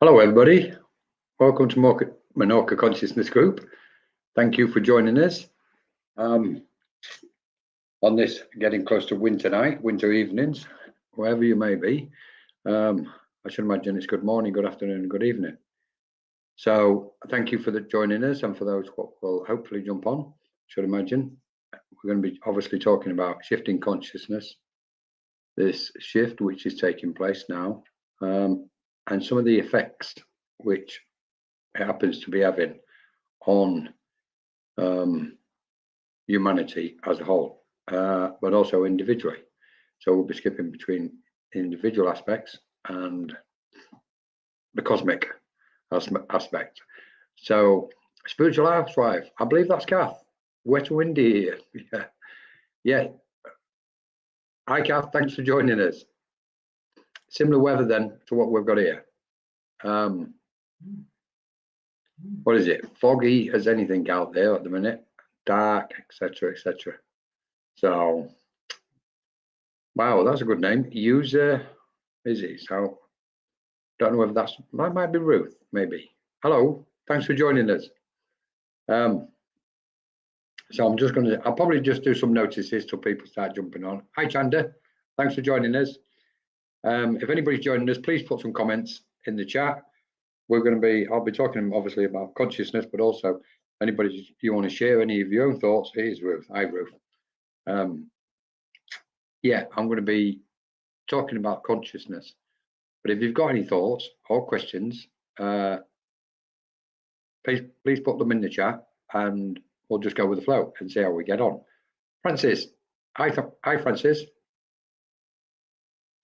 Hello everybody, welcome to Menorca Consciousness Group. Thank you for joining us on this getting close to winter night, winter evenings, wherever you may be. I should imagine it's good morning, good afternoon, good evening. So thank you for joining us, and for those who will hopefully jump on, I should imagine. We're going to be obviously talking about shifting consciousness, this shift which is taking place now, and some of the effects which it happens to be having on humanity as a whole, but also individually. So we'll be skipping between individual aspects and the cosmic aspect. So spiritual housewife, I believe that's Kath. Wet windy here. Yeah. Hi Kath, thanks for joining us. Similar weather then to what we've got here. What is it? Foggy as anything out there at the minute, dark, etc., etc. So, wow, that's a good name. User, is it? So, don't know whether that might be Ruth, maybe. Hello, thanks for joining us. So I'll probably just do some notices till people start jumping on. Hi Chanda, thanks for joining us. If anybody's joining us, please put some comments in the chat. I'll be talking obviously about consciousness, but also anybody, if you want to share any of your own thoughts, here's Ruth. Hi Ruth. Yeah, I'm going to be talking about consciousness, but if you've got any thoughts or questions, please put them in the chat and we'll just go with the flow and see how we get on. Francis, hi Francis.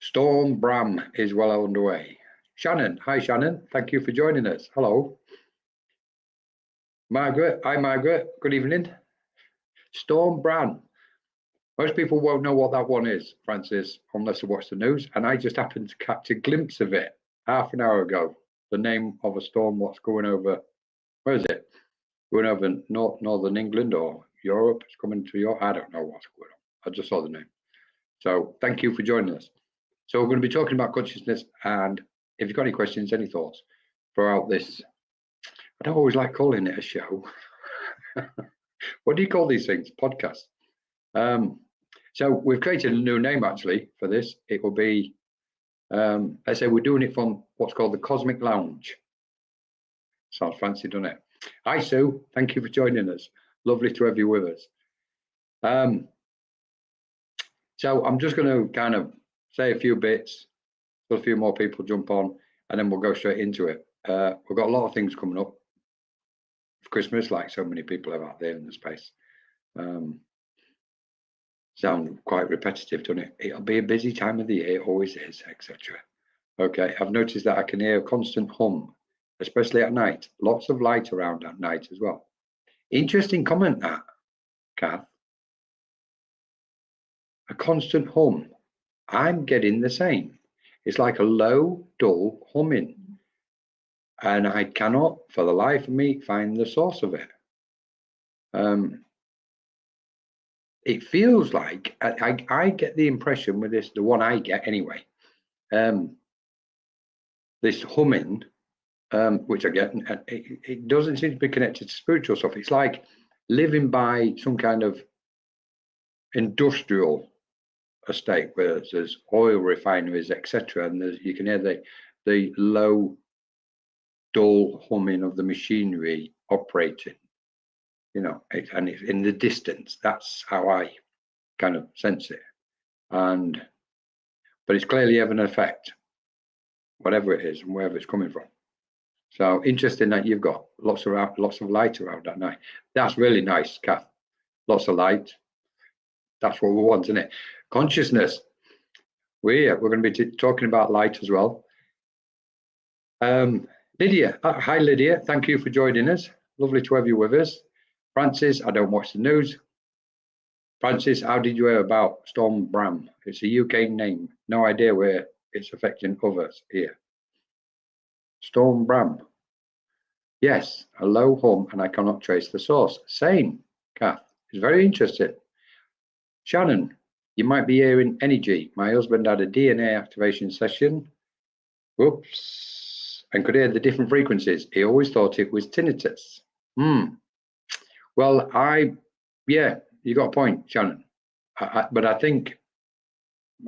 Storm Bram is well underway. Shannon, hi Shannon, thank you for joining us. Hello. Margaret, hi Margaret, good evening. Storm Bram. Most people won't know what that one is, Francis, unless they watch the news, and I just happened to catch a glimpse of it half an hour ago. The name of a storm, what's going over, where is it? Going over northern England or Europe, it's coming to Europe, I don't know what's going on. I just saw the name. So thank you for joining us. So we're going to be talking about consciousness, and if you've got any questions, any thoughts throughout this, I don't always like calling it a show. What do you call these things? Podcast. So we've created a new name actually for this. It will be, I say we're doing it from what's called the Cosmic Lounge. Sounds fancy, doesn't it? Hi Sue, thank you for joining us. Lovely to have you with us. So I'm just going to kind of say a few bits, so a few more people jump on, and then we'll go straight into it. We've got a lot of things coming up for Christmas, like so many people have out there in the space. Sound quite repetitive, doesn't it? It'll be a busy time of the year, always is, etc. Okay, I've noticed that I can hear a constant hum, especially at night. Lots of light around at night as well. Interesting comment that, Kath. A constant hum. I'm getting the same. It's like a low, dull humming. And I cannot, for the life of me, find the source of it. It feels like, I get the impression with this, the one I get anyway, this humming, which I get, it doesn't seem to be connected to spiritual stuff. It's like living by some kind of industrial estate where there's oil refineries, etc., and you can hear the low, dull humming of the machinery operating, you know, and it's in the distance. That's how I kind of sense it. But it's clearly having an effect, whatever it is and wherever it's coming from. So interesting that you've got lots of light around at night. That's really nice, Kath. Lots of light. That's what we want, isn't it? Consciousness. We're going to be talking about light as well. Lydia, hi Lydia, thank you for joining us. Lovely to have you with us. Francis, I don't watch the news. Francis, how did you hear about Storm Bram? It's a UK name. No idea where it's affecting others here. Storm Bram. Yes, a low hum, and I cannot trace the source. Same, Kath. It's very interesting. Shannon, you might be hearing energy. My husband had a DNA activation session. Whoops. and could hear the different frequencies. He always thought it was tinnitus. Well, yeah, you got a point, Shannon. But I think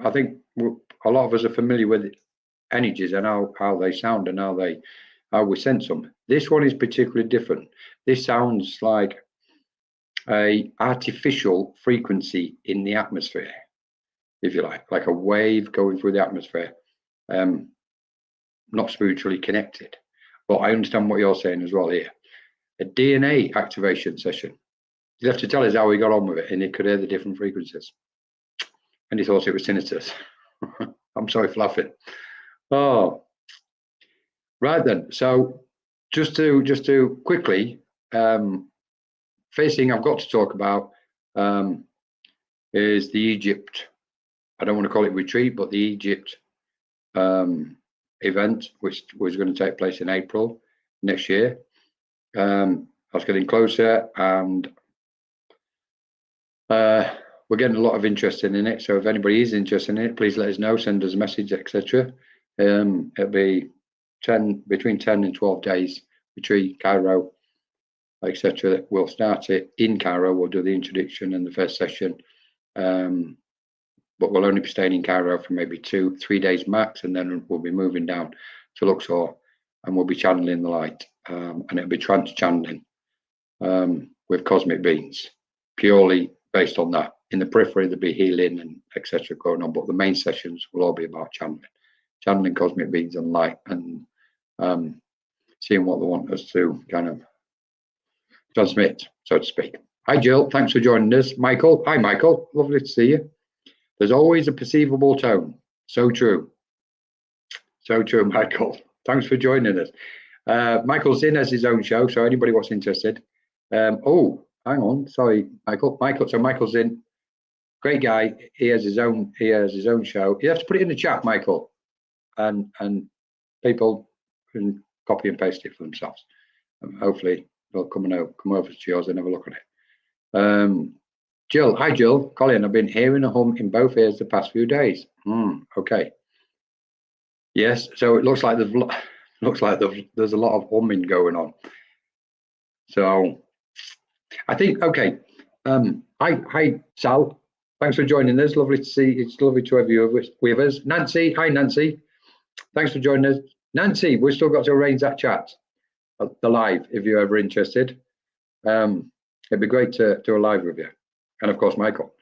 a lot of us are familiar with energies and how they sound and how we sense them. This one is particularly different. This sounds like a artificial frequency in the atmosphere, if you like a wave going through the atmosphere, not spiritually connected. But I understand what you're saying as well here. A DNA activation session. You have to tell us how he got on with it, and he could hear the different frequencies, and he thought it was tinnitus. I'm sorry for laughing. Oh, right then. So just to quickly, first thing I've got to talk about is the Egypt. I don't want to call it retreat, but the Egypt event, which was going to take place in April next year. I was getting closer, and we're getting a lot of interest in it. So if anybody is interested in it, please let us know, send us a message, etc. It'll be between 10 and 12 days retreat, Cairo, etc. We'll start it in Cairo. We'll do the introduction and the first session, but we'll only be staying in Cairo for maybe 2-3 days max, and then we'll be moving down to Luxor, and we'll be channeling the light, and it'll be trance channeling with cosmic beings, purely based on that. In the periphery, there'll be healing and etc. going on, but the main sessions will all be about channeling cosmic beings and light, and seeing what they want us to kind of transmit, so to speak. Hi, Jill. Thanks for joining us. Michael. Hi, Michael. Lovely to see you. There's always a perceivable tone. So true. So true, Michael. Thanks for joining us. Michael's in as his own show, so anybody what's interested. Oh, hang on. Sorry, Michael. So Michael's in. Great guy. He has his own show. You have to put it in the chat, Michael, and people can copy and paste it for themselves. Hopefully they'll come over to yours and have a look at it. Jill, hi Jill. Colin, I've been hearing a hum in both ears the past few days. Okay. Yes, so it looks like there's a lot of humming going on. So I think, okay. Hi Sal. Thanks for joining us. Lovely to see. It's lovely to have you with us. Nancy, hi Nancy. Thanks for joining us. Nancy, we've still got to arrange that chat, the live, if you're ever interested. It'd be great to do a live with you. And of course, Michael.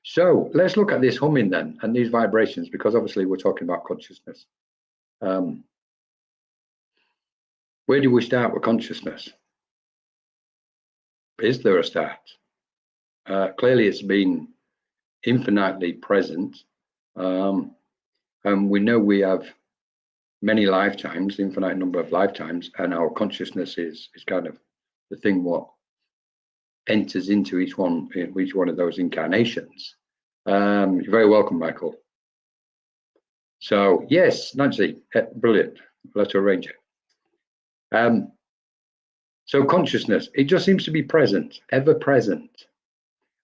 So let's look at this humming then, and these vibrations, because obviously we're talking about consciousness. Where do we start with consciousness? Is there a start? Clearly it's been infinitely present, and we know we have many lifetimes, infinite number of lifetimes, and our consciousness is kind of the thing what enters into each one of those incarnations. You're very welcome, Michael. So yes, Nancy, brilliant. Let's arrange it. So consciousness, it just seems to be present, ever present.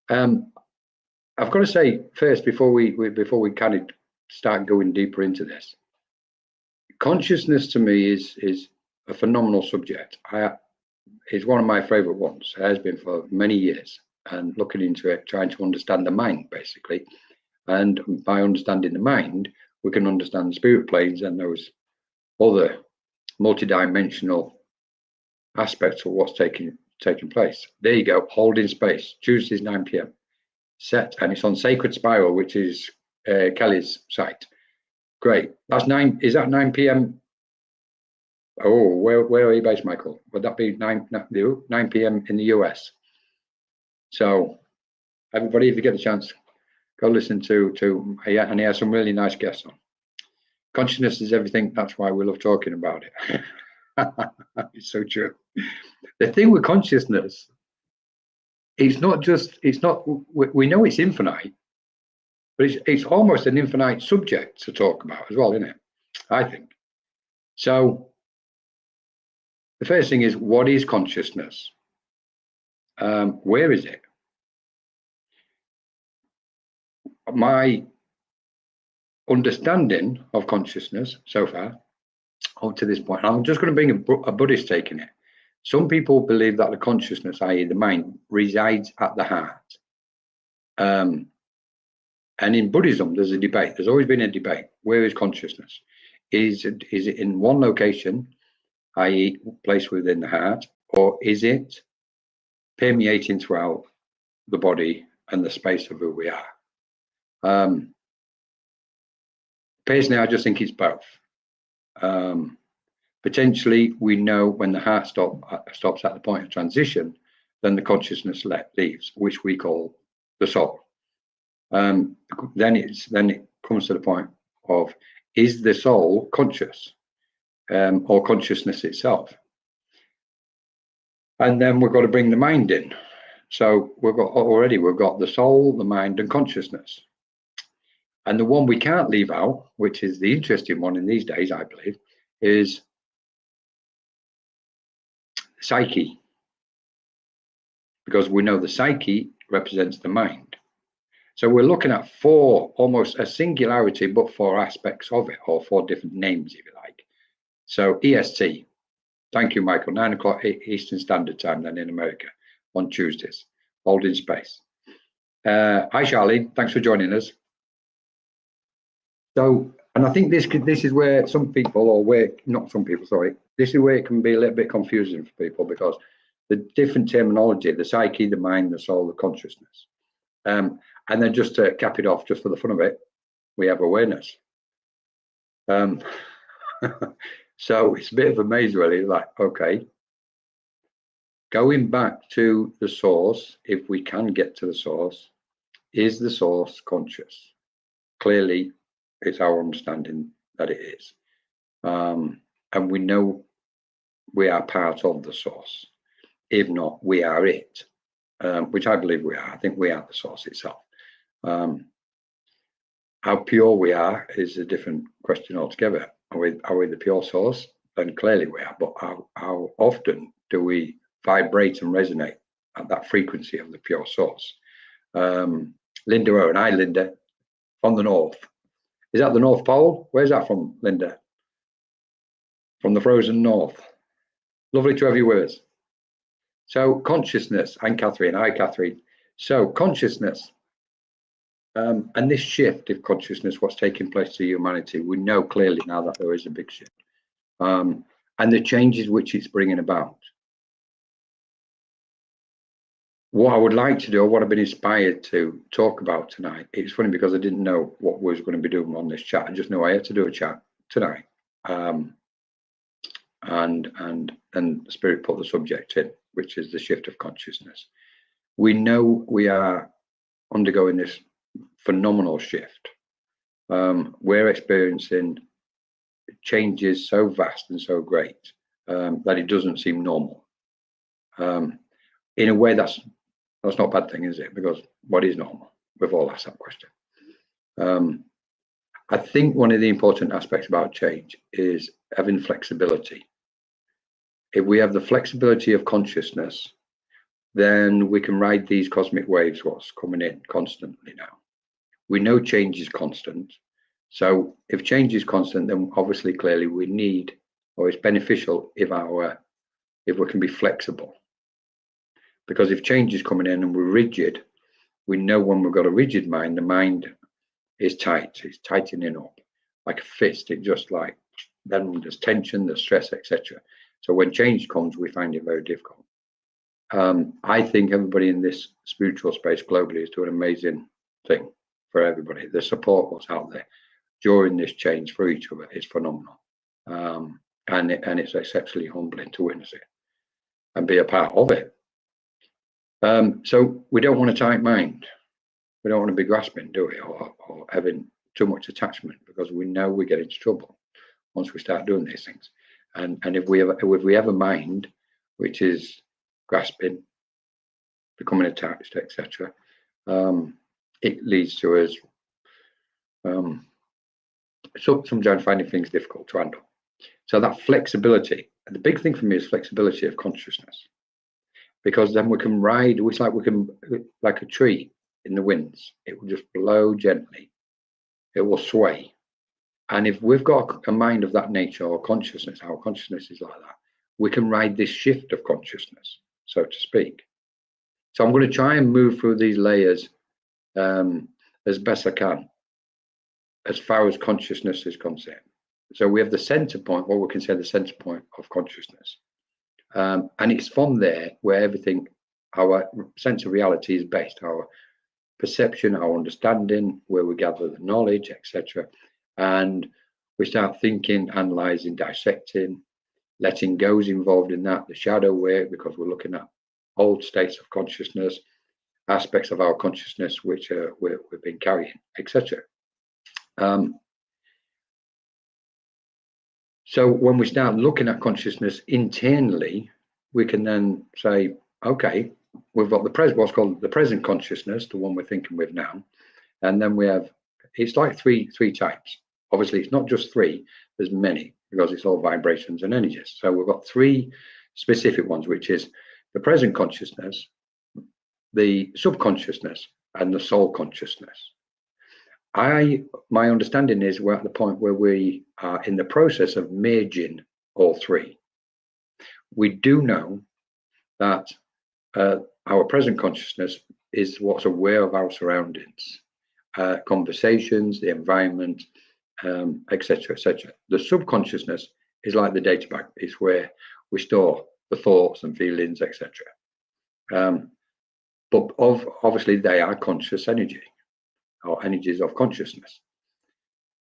I've got to say first, before we kind of start going deeper into this, consciousness to me is a phenomenal subject. It's one of my favorite ones. It has been for many years, and looking into it, trying to understand the mind basically. And by understanding the mind, we can understand the spirit planes and those other multidimensional aspects of what's taking place. There you go. Holding space. Tuesdays 9 p.m. set, and it's on Sacred Spiral, which is Kelly's site. Great. That's 9. Is that 9 p.m.? Oh, where are you based, Michael? Would that be 9 p.m. in the US? So, everybody, if you get the chance, go listen to and he has some really nice guests on. Consciousness is everything. That's why we love talking about it. It's so true. The thing with consciousness, we know it's infinite, but it's almost an infinite subject to talk about as well, isn't it? I think. So the first thing is, what is consciousness? Where is it? My understanding of consciousness so far, up to this point. I'm just going to bring a Buddhist take in it. Some people believe that the consciousness, i.e. the mind, resides at the heart. And in Buddhism, there's a debate. There's always been a debate. Where is consciousness? Is it in one location, i.e. placed within the heart, or is it permeating throughout the body and the space of who we are? Personally, I just think it's both. Potentially, we know when the heart stops at the point of transition, then the consciousness leaves, which we call the soul. Then it comes to the point of, is the soul conscious, or consciousness itself? And then we've got to bring the mind in. So we've got the soul, the mind, and consciousness. And the one we can't leave out, which is the interesting one in these days, I believe, is psyche. Because we know the psyche represents the mind. So we're looking at almost a singularity, but 4 aspects of it, or 4 different names, if you like. So EST, thank you, Michael, 9 o'clock Eastern Standard Time then in America on Tuesdays, holding space. Hi, Charlene, thanks for joining us. So, and I think this is where some people, this is where it can be a little bit confusing for people, because the different terminology, the psyche, the mind, the soul, the consciousness. And then just to cap it off, just for the fun of it, we have awareness. So it's a bit of a maze, really. Like, okay, going back to the source, if we can get to the source, is the source conscious? Clearly, it's our understanding that it is. And we know we are part of the source. If not, we are it, which I believe we are. I think we are the source itself. How pure we are is a different question altogether. Are we the pure source? Then clearly we are. But how often do we vibrate and resonate at that frequency of the pure source? Linda Owen, hi Linda, from the north. Is that the North Pole? Where's that from, Linda? From the frozen north. Lovely to have you with us. So consciousness, and Catherine, hi Catherine. So consciousness, and this shift of consciousness, what's taking place to humanity, we know clearly now that there is a big shift, and the changes which it's bringing about. What I would like to do, or what I've been inspired to talk about tonight, it's funny because I didn't know what we was going to be doing on this chat. I just knew I had to do a chat tonight, and Spirit put the subject in, which is the shift of consciousness. We know we are undergoing this phenomenal shift. We're experiencing changes so vast and so great that it doesn't seem normal. In a way, that's not a bad thing, is it? Because what is normal? We've all asked that question. I think one of the important aspects about change is having flexibility. If we have the flexibility of consciousness, then we can ride these cosmic waves, what's coming in constantly now. We know change is constant. So if change is constant, then obviously clearly we need, or it's beneficial if we can be flexible. Because if change is coming in and we're rigid, we know when we've got a rigid mind, the mind is tight, it's tightening up like a fist. It just like, then there's tension, there's stress, etc. So when change comes, we find it very difficult. I think everybody in this spiritual space globally is doing an amazing thing for everybody. The support that's out there during this change for each other is phenomenal. And it's exceptionally humbling to witness it and be a part of it. So we don't want a tight mind. We don't want to be grasping, do we? Or having too much attachment, because we know we get into trouble once we start doing these things. And if we have a mind which is grasping, becoming attached, etc., it leads to us sometimes finding things difficult to handle. So that flexibility, and the big thing for me is flexibility of consciousness, because then we can ride. It's like we can, like a tree in the winds. It will just blow gently. It will sway, And if we've got a mind of that nature, or consciousness, our consciousness is like that, we can ride this shift of consciousness, so to speak. So I'm going to try and move through these layers as best I can, as far as consciousness is concerned. So we have the center point, what we can say the center point of consciousness. And it's from there where everything, our sense of reality is based, our perception, our understanding, where we gather the knowledge, etc. And we start thinking, analyzing, dissecting, letting go is involved in that, the shadow work, because we're looking at old states of consciousness, aspects of our consciousness which we've been carrying, etc. So when we start looking at consciousness internally, we can then say, okay, we've got what's called the present consciousness, the one we're thinking with now, and then we have, it's like three types. Obviously, it's not just three, there's many, because it's all vibrations and energies. So we've got three specific ones, which is the present consciousness, the subconsciousness, and the soul consciousness. My understanding is we're at the point where we are in the process of merging all three. We do know that our present consciousness is what's aware of our surroundings, conversations, the environment, etc., etc. The subconsciousness is like the data bank. It's where we store the thoughts and feelings, etc. But obviously they are conscious energy, or energies of consciousness.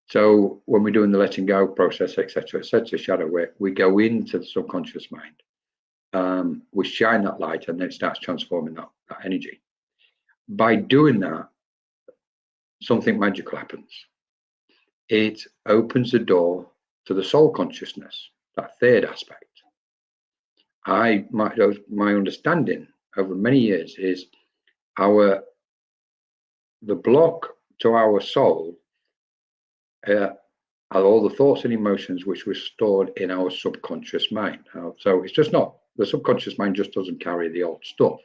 So when we're doing the letting go process, etc., shadow work, we go into the subconscious mind. We shine that light, and then it starts transforming that energy. By doing that, something magical happens. It opens the door to the soul consciousness, that third aspect. My understanding over many years is the block to our soul are all the thoughts and emotions which were stored in our subconscious mind. So it's just not, the subconscious mind just doesn't carry the old stuff.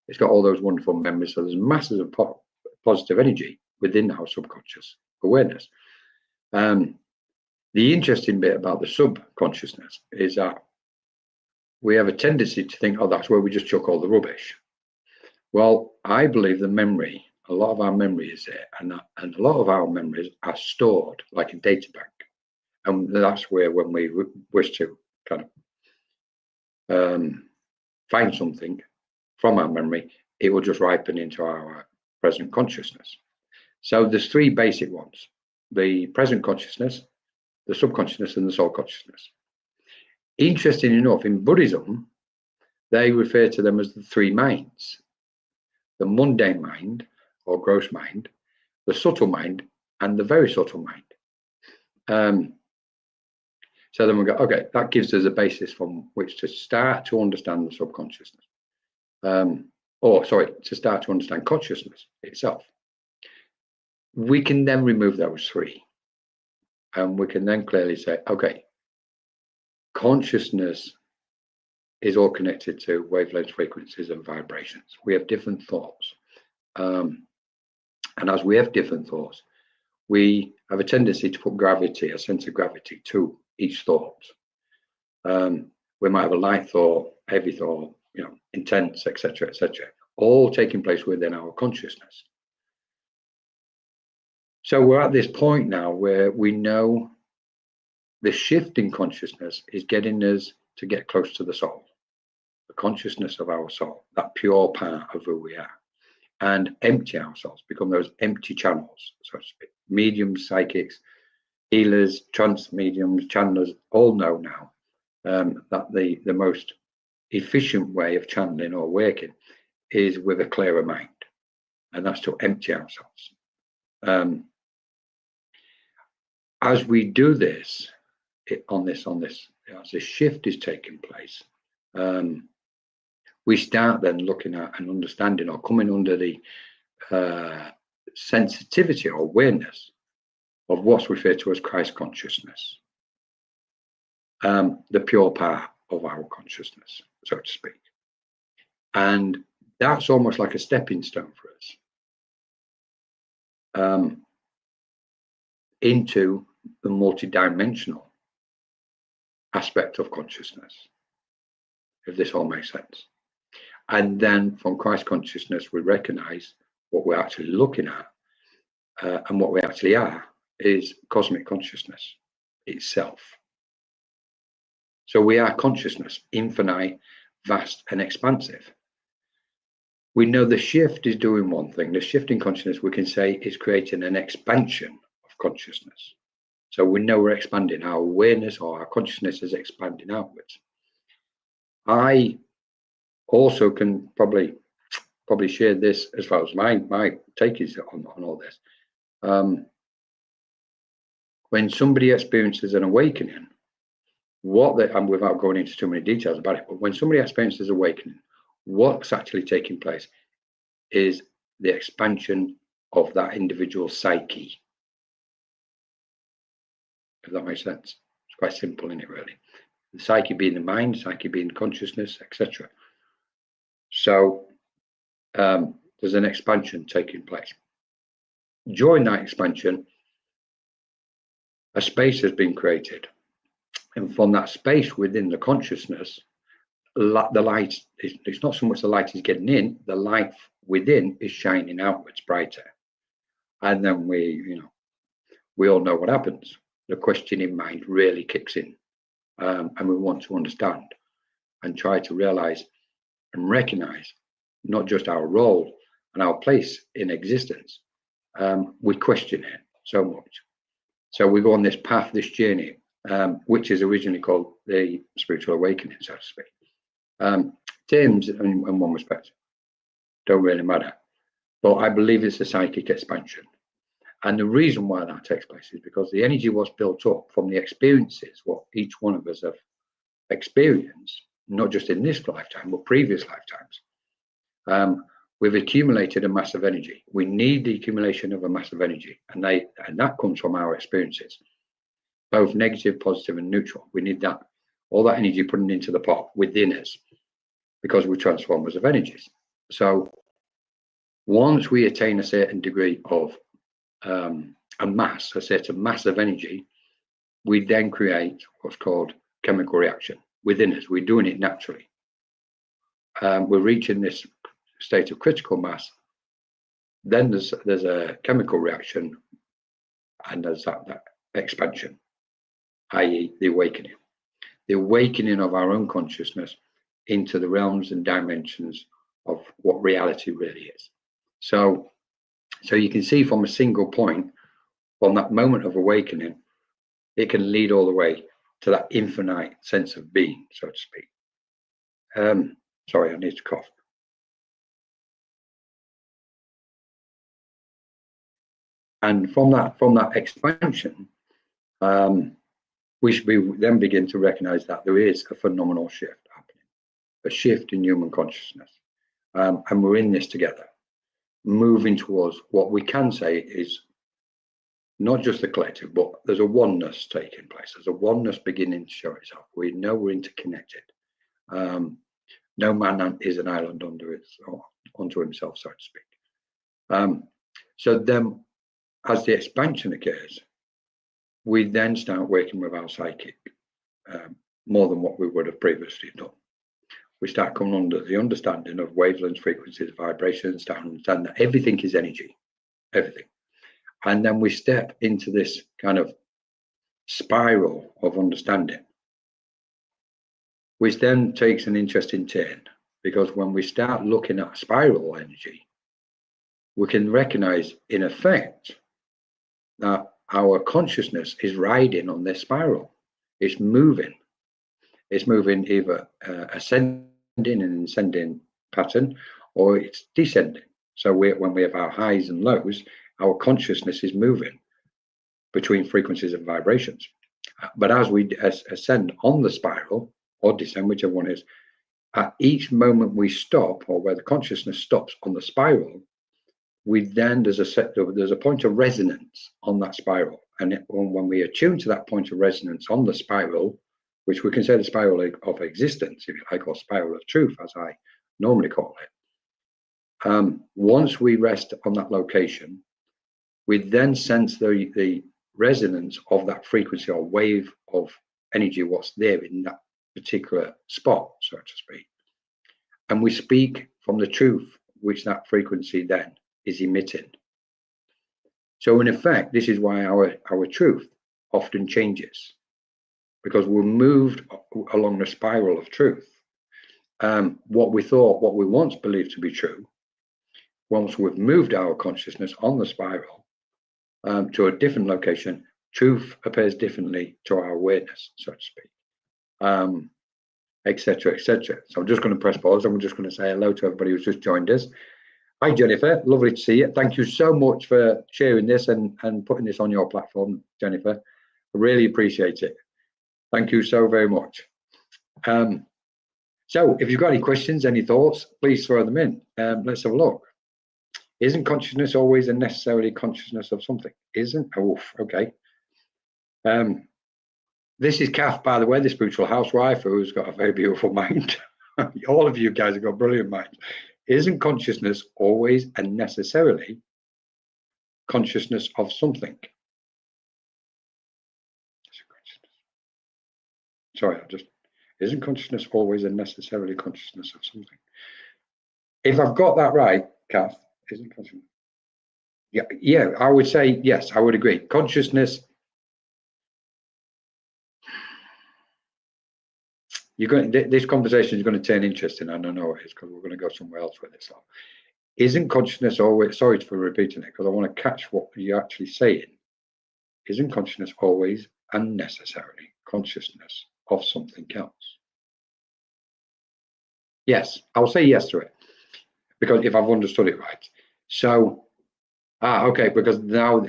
It's got all those wonderful memories. So there's masses of positive energy within our subconscious awareness. The interesting bit about the subconsciousness is that we have a tendency to think, oh, that's where we just chuck all the rubbish. Well, I believe the memory, a lot of our memory is there, and a lot of our memories are stored like a data bank. And that's where, when we wish to kind of find something from our memory, it will just ripen into our present consciousness. So there's three basic ones: the present consciousness, the subconsciousness, and the soul consciousness. Interesting enough, in Buddhism, they refer to them as the three minds: the mundane mind, or gross mind, the subtle mind, and the very subtle mind. So then we go, okay, that gives us a basis from which to start to understand the subconsciousness. To start to understand consciousness itself. We can then remove those three. And we can then clearly say, okay, consciousness is all connected to wavelengths, frequencies, and vibrations. We have different thoughts. And as we have different thoughts, we have a tendency to put gravity, a sense of gravity, to each thought. We might have a light thought, heavy thought, intense, etc., all taking place within our consciousness. So we're at this point now where we know the shift in consciousness is getting us to get close to the soul, the consciousness of our soul, that pure part of who we are, and empty ourselves, become those empty channels, so to speak. Mediums, psychics, healers, trance mediums, channelers all know now that the most efficient way of channeling or working is with a clearer mind, and that's to empty ourselves. As we do this, as this shift is taking place, we start then looking at and understanding, or coming under the sensitivity or awareness of what's referred to as Christ consciousness, the pure part of our consciousness, so to speak. And that's almost like a stepping stone for us into the multidimensional aspect of consciousness, if this all makes sense. And then from Christ consciousness, we recognize what we're actually looking at, and what we actually are is cosmic consciousness itself. So we are consciousness, infinite, vast, and expansive. We know the shift is doing one thing. The shift in consciousness, we can say, is creating an expansion of consciousness. So we know we're expanding. Our awareness or our consciousness is expanding outwards. I also can probably share this as far as my take is on all this. When somebody experiences an awakening, and without going into too many details about it, but when somebody experiences awakening, what's actually taking place is the expansion of that individual psyche. If that makes sense. It's quite simple, isn't it, really? The psyche being the mind, psyche being consciousness, etc. So there's an expansion taking place. During that expansion, a space has been created. And from that space within the consciousness, the light, it's not so much the light is getting in, the light within is shining outwards brighter. And then we all know what happens. The questioning mind really kicks in. And we want to understand and try to realize and recognize not just our role and our place in existence. We question it so much. So we go on this path, this journey, which is originally called the spiritual awakening, so to speak. Terms, in one respect, don't really matter. But I believe it's a psychic expansion. And the reason why that takes place is because the energy was built up from the experiences, what each one of us have experienced, not just in this lifetime, but previous lifetimes. We've accumulated a massive energy. We need the accumulation of a massive energy, and that comes from our experiences, both negative, positive, and neutral. We need that, all that energy putting into the pot within us, because we're transformers of energies. So once we attain a certain degree of a certain mass of energy, we then create what's called chemical reaction within us. We're doing it naturally. We're reaching this state of critical mass. Then there's a chemical reaction, and there's that expansion, i.e. the awakening of our own consciousness into the realms and dimensions of what reality really is. So you can see from a single point, from that moment of awakening, it can lead all the way to that infinite sense of being, so to speak. Sorry, I need to cough. And from that expansion, we then begin to recognize that there is a phenomenal shift happening, a shift in human consciousness. And we're in this together, moving towards what we can say is not just the collective, but there's a oneness taking place. There's a oneness beginning to show itself. We know we're interconnected. No man is an island unto himself, so to speak. So then, as the expansion occurs, we then start working with our psychic more than what we would have previously done. We start coming under the understanding of wavelengths, frequencies, vibrations, start to understand that everything is energy, everything. And then we step into this kind of spiral of understanding, which then takes an interesting turn, because when we start looking at spiral energy, we can recognize in effect that our consciousness is riding on this spiral. It's moving either ascending and ascending pattern, or it's descending. So when we have our highs and lows, our consciousness is moving between frequencies and vibrations. But as we ascend on the spiral or descend, whichever one is, at each moment we stop, or where the consciousness stops on the spiral, there's a point of resonance on that spiral. And when we attune to that point of resonance on the spiral, which we can say the spiral of existence, if you like, or spiral of truth, as I normally call it. Once we rest on that location, we then sense the resonance of that frequency or wave of energy, what's there in that particular spot, so to speak. And we speak from the truth which that frequency then is emitting. So in effect, this is why our truth often changes, because we're moved along the spiral of truth. What we thought, what we once believed to be true, once we've moved our consciousness on the spiral to a different location, truth appears differently to our awareness, so to speak, etc., etc. So I'm just going to press pause, and we're just going to say hello to everybody who's just joined us. Hi, Jennifer. Lovely to see you. Thank you so much for sharing this and putting this on your platform, Jennifer. I really appreciate it. Thank you so very much. So if you've got any questions, any thoughts, please throw them in. Let's have a look. Isn't consciousness always a necessarily consciousness of something? Isn't? Oh, okay. This is Kath, by the way, the spiritual housewife, who's got a very beautiful mind. All of you guys have got brilliant minds. Isn't consciousness always and necessarily consciousness of something? Sorry, isn't consciousness always and necessarily consciousness of something? If I've got that right, Kath, isn't consciousness? Yeah, I would say yes, I would agree. Consciousness, this conversation is going to turn interesting, and I know it is, because we're going to go somewhere else with this. Isn't consciousness always, sorry for repeating it, because I want to catch what you're actually saying. Isn't consciousness always and necessarily consciousness of something else? Yes, I'll say yes to it, because if I've understood it right. So, okay, because now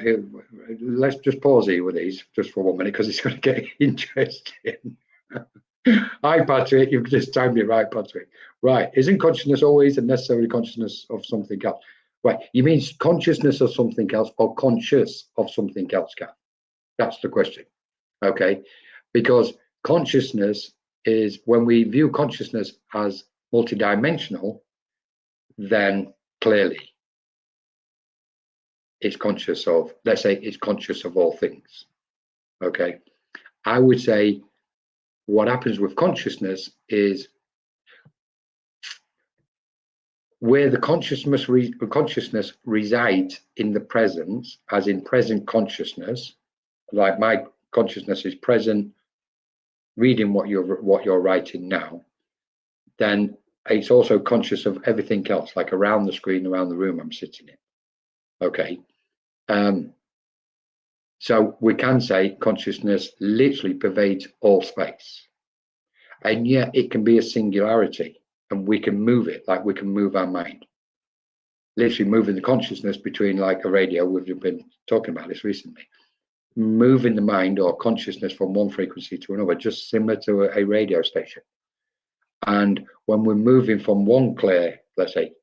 let's just pause here with these just for 1 minute, because it's going to get interesting. Hi, Patrick. You've just timed it right, Patrick. Right. Isn't consciousness always and necessarily consciousness of something else? Right. You mean consciousness of something else or conscious of something else, Kat? That's the question. Okay. Because consciousness is, when we view consciousness as multidimensional, then clearly it's conscious of, let's say it's conscious of all things. Okay. I would say what happens with consciousness is where the consciousness resides in the present, as in present consciousness, like my consciousness is present, reading what you're writing now, then it's also conscious of everything else, like around the screen, around the room I'm sitting in. Okay. So we can say consciousness literally pervades all space, and yet it can be a singularity, and we can move it like we can move our mind. Literally moving the consciousness between, like a radio, we've been talking about this recently, moving the mind or consciousness from one frequency to another, just similar to a radio station. And when we're moving from one clear, let's say,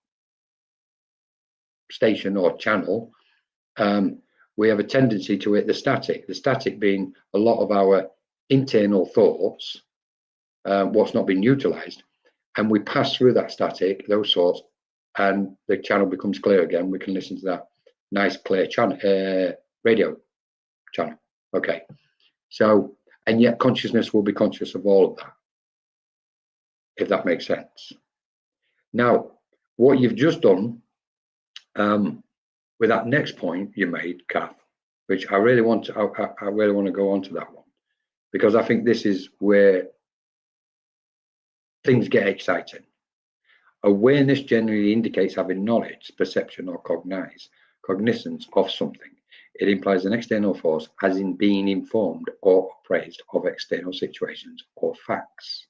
station or channel, we have a tendency to hit the static being a lot of our internal thoughts, what's not been utilized, and we pass through that static, those thoughts, and the channel becomes clear again. We can listen to that nice clear channel, radio channel. Okay, so, and yet consciousness will be conscious of all of that, if that makes sense. Now, what you've just done with that next point you made, Kath, which I really want to, I really want to go on to that one, because I think this is where things get exciting. Awareness generally indicates having knowledge, perception, or cognizance of something. It implies an external force, as in being informed or appraised of external situations or facts.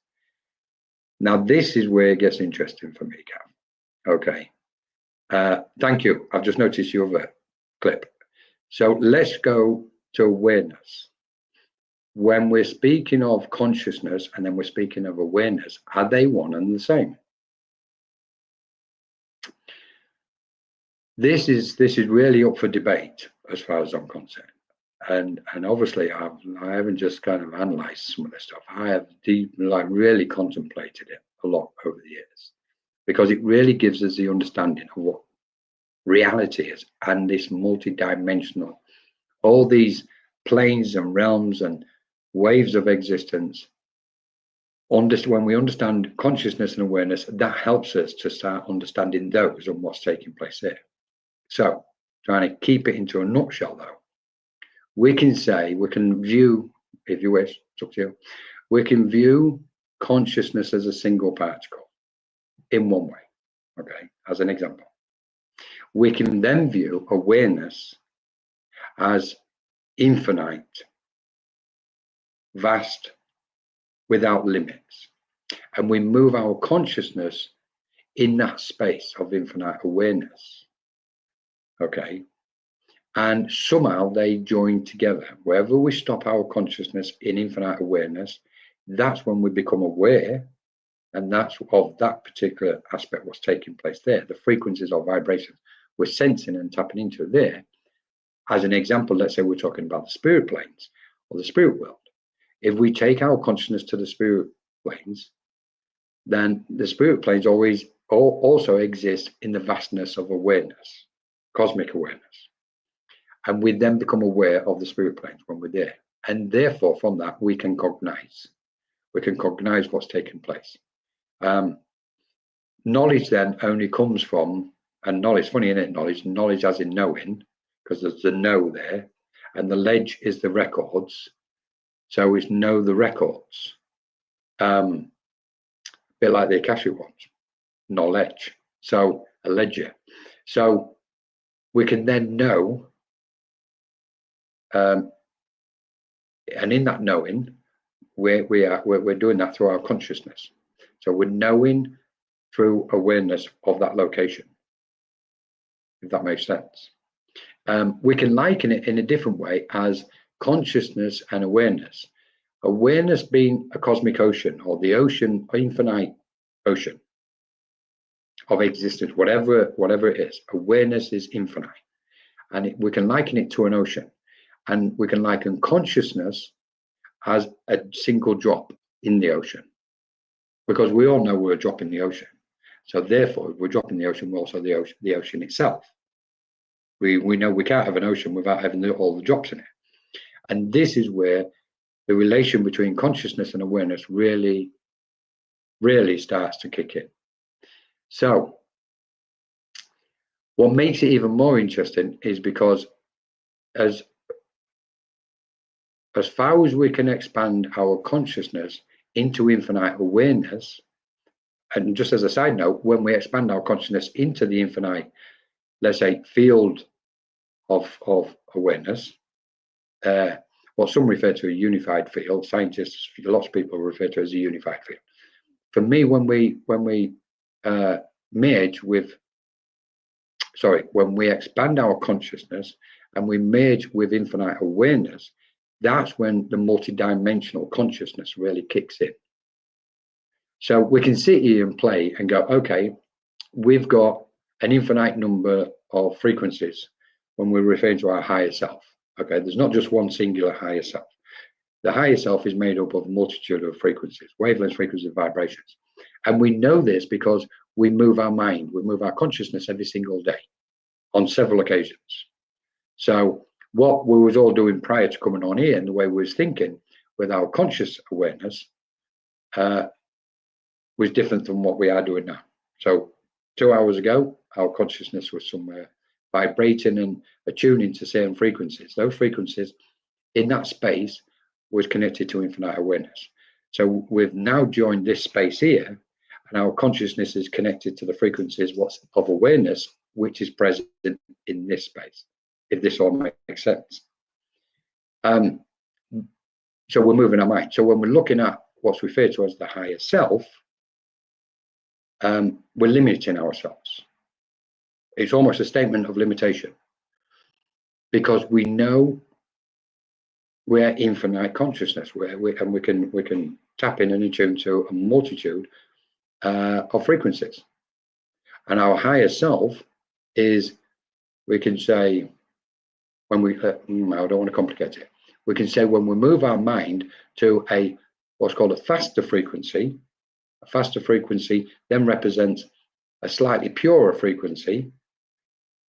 Now, this is where it gets interesting for me, Kath. Okay. Thank you. I've just noticed your other clip. So let's go to awareness. When we're speaking of consciousness and then we're speaking of awareness, are they one and the same? This is really up for debate as far as I'm concerned, and obviously I haven't just kind of analysed some of this stuff. I have really contemplated it a lot over the years, because it really gives us the understanding of what reality is, and this multi-dimensional, all these planes and realms and waves of existence. When we understand consciousness and awareness, that helps us to start understanding those and what's taking place here. So, trying to keep it into a nutshell, though, we can view, if you wish, it's up to you, we can view consciousness as a single particle in one way, okay, as an example. We can then view awareness as infinite, vast, without limits. And we move our consciousness in that space of infinite awareness, okay? And somehow they join together. Wherever we stop our consciousness in infinite awareness, that's when we become aware, and that's of that particular aspect what's taking place there. The frequencies or vibrations we're sensing and tapping into there. As an example, let's say we're talking about the spirit planes or the spirit world. If we take our consciousness to the spirit planes, then the spirit planes always also exist in the vastness of awareness, cosmic awareness. And we then become aware of the spirit planes when we're there. And therefore, from that, we can cognize. We can cognize what's taking place. Knowledge then only comes from, and knowledge, funny isn't it, knowledge as in knowing, because there's the know there, and the ledge is the records. So it's know the records. A bit like the Akashic ones, knowledge. So a ledger. So we can then know, and in that knowing, we're doing that through our consciousness. So we're knowing through awareness of that location, if that makes sense. We can liken it in a different way as consciousness and awareness. Awareness being a cosmic ocean, or the ocean, infinite ocean of existence, whatever it is. Awareness is infinite, and we can liken it to an ocean, and we can liken consciousness as a single drop in the ocean, because we all know we're a drop in the ocean. So therefore, if we're dropping the ocean, we're also the ocean itself. We know we can't have an ocean without having all the drops in it. And this is where the relation between consciousness and awareness really starts to kick in. So what makes it even more interesting is because as far as we can expand our consciousness into infinite awareness, and just as a side note, when we expand our consciousness into the infinite, let's say, field of awareness, what some refer to as a unified field, scientists, lots of people refer to it as a unified field. For me, when we when we expand our consciousness and we merge with infinite awareness, that's when the multidimensional consciousness really kicks in. So we can sit here and play and go, okay, we've got an infinite number of frequencies when we're referring to our higher self. Okay, there's not just one singular higher self. The higher self is made up of a multitude of frequencies, wavelengths, frequencies, vibrations. And we know this because we move our mind, we move our consciousness every single day on several occasions. So what we was all doing prior to coming on here and the way we was thinking with our conscious awareness was different from what we are doing now. So 2 hours ago, our consciousness was somewhere vibrating and attuning to certain frequencies. Those frequencies in that space was connected to infinite awareness. So we've now joined this space here, and our consciousness is connected to the frequencies of awareness, which is present in this space, if this all makes sense. So we're moving our mind. So when we're looking at what's referred to as the higher self, we're limiting ourselves. It's almost a statement of limitation, because we know we're infinite consciousness, and we can tap in and attune to a multitude of frequencies. And our higher self is, we can say, when we I don't want to complicate it. We can say when we move our mind to what's called a faster frequency. A faster frequency then represents a slightly purer frequency,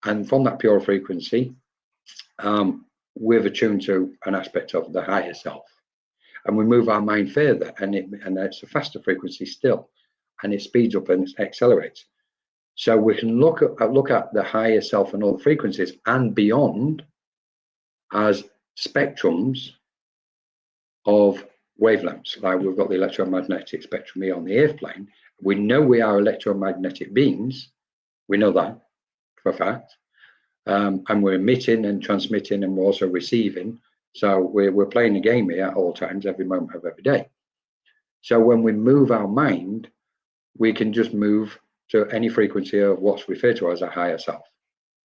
and from that pure frequency, we're attuned to an aspect of the higher self. And we move our mind further, and it's a faster frequency still, and it speeds up and it accelerates. So we can look at the higher self and all the frequencies and beyond as spectrums of wavelengths. Like we've got the electromagnetic spectrum here on the earth plane. We know we are electromagnetic beings. We know that for a fact. And we're emitting and transmitting, and we're also receiving. So we're playing a game here at all times, every moment of every day. So when we move our mind, we can just move to any frequency of what's referred to as a higher self.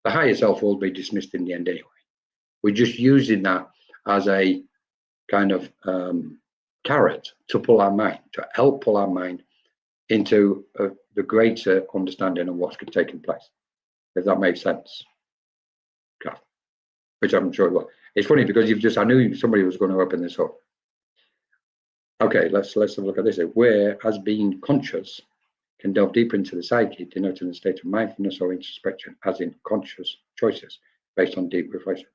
The higher self will be dismissed in the end anyway. We're just using that as a kind of carrot to pull our mind, to help pull our mind into the greater understanding of what's taking place, if that makes sense. Okay. Which I'm sure it will. It's funny because I knew somebody was going to open this up. Okay, let's have a look at this. Where, as being conscious, can delve deeper into the psyche, denoting a state of mindfulness or introspection, as in conscious choices based on deep reflection.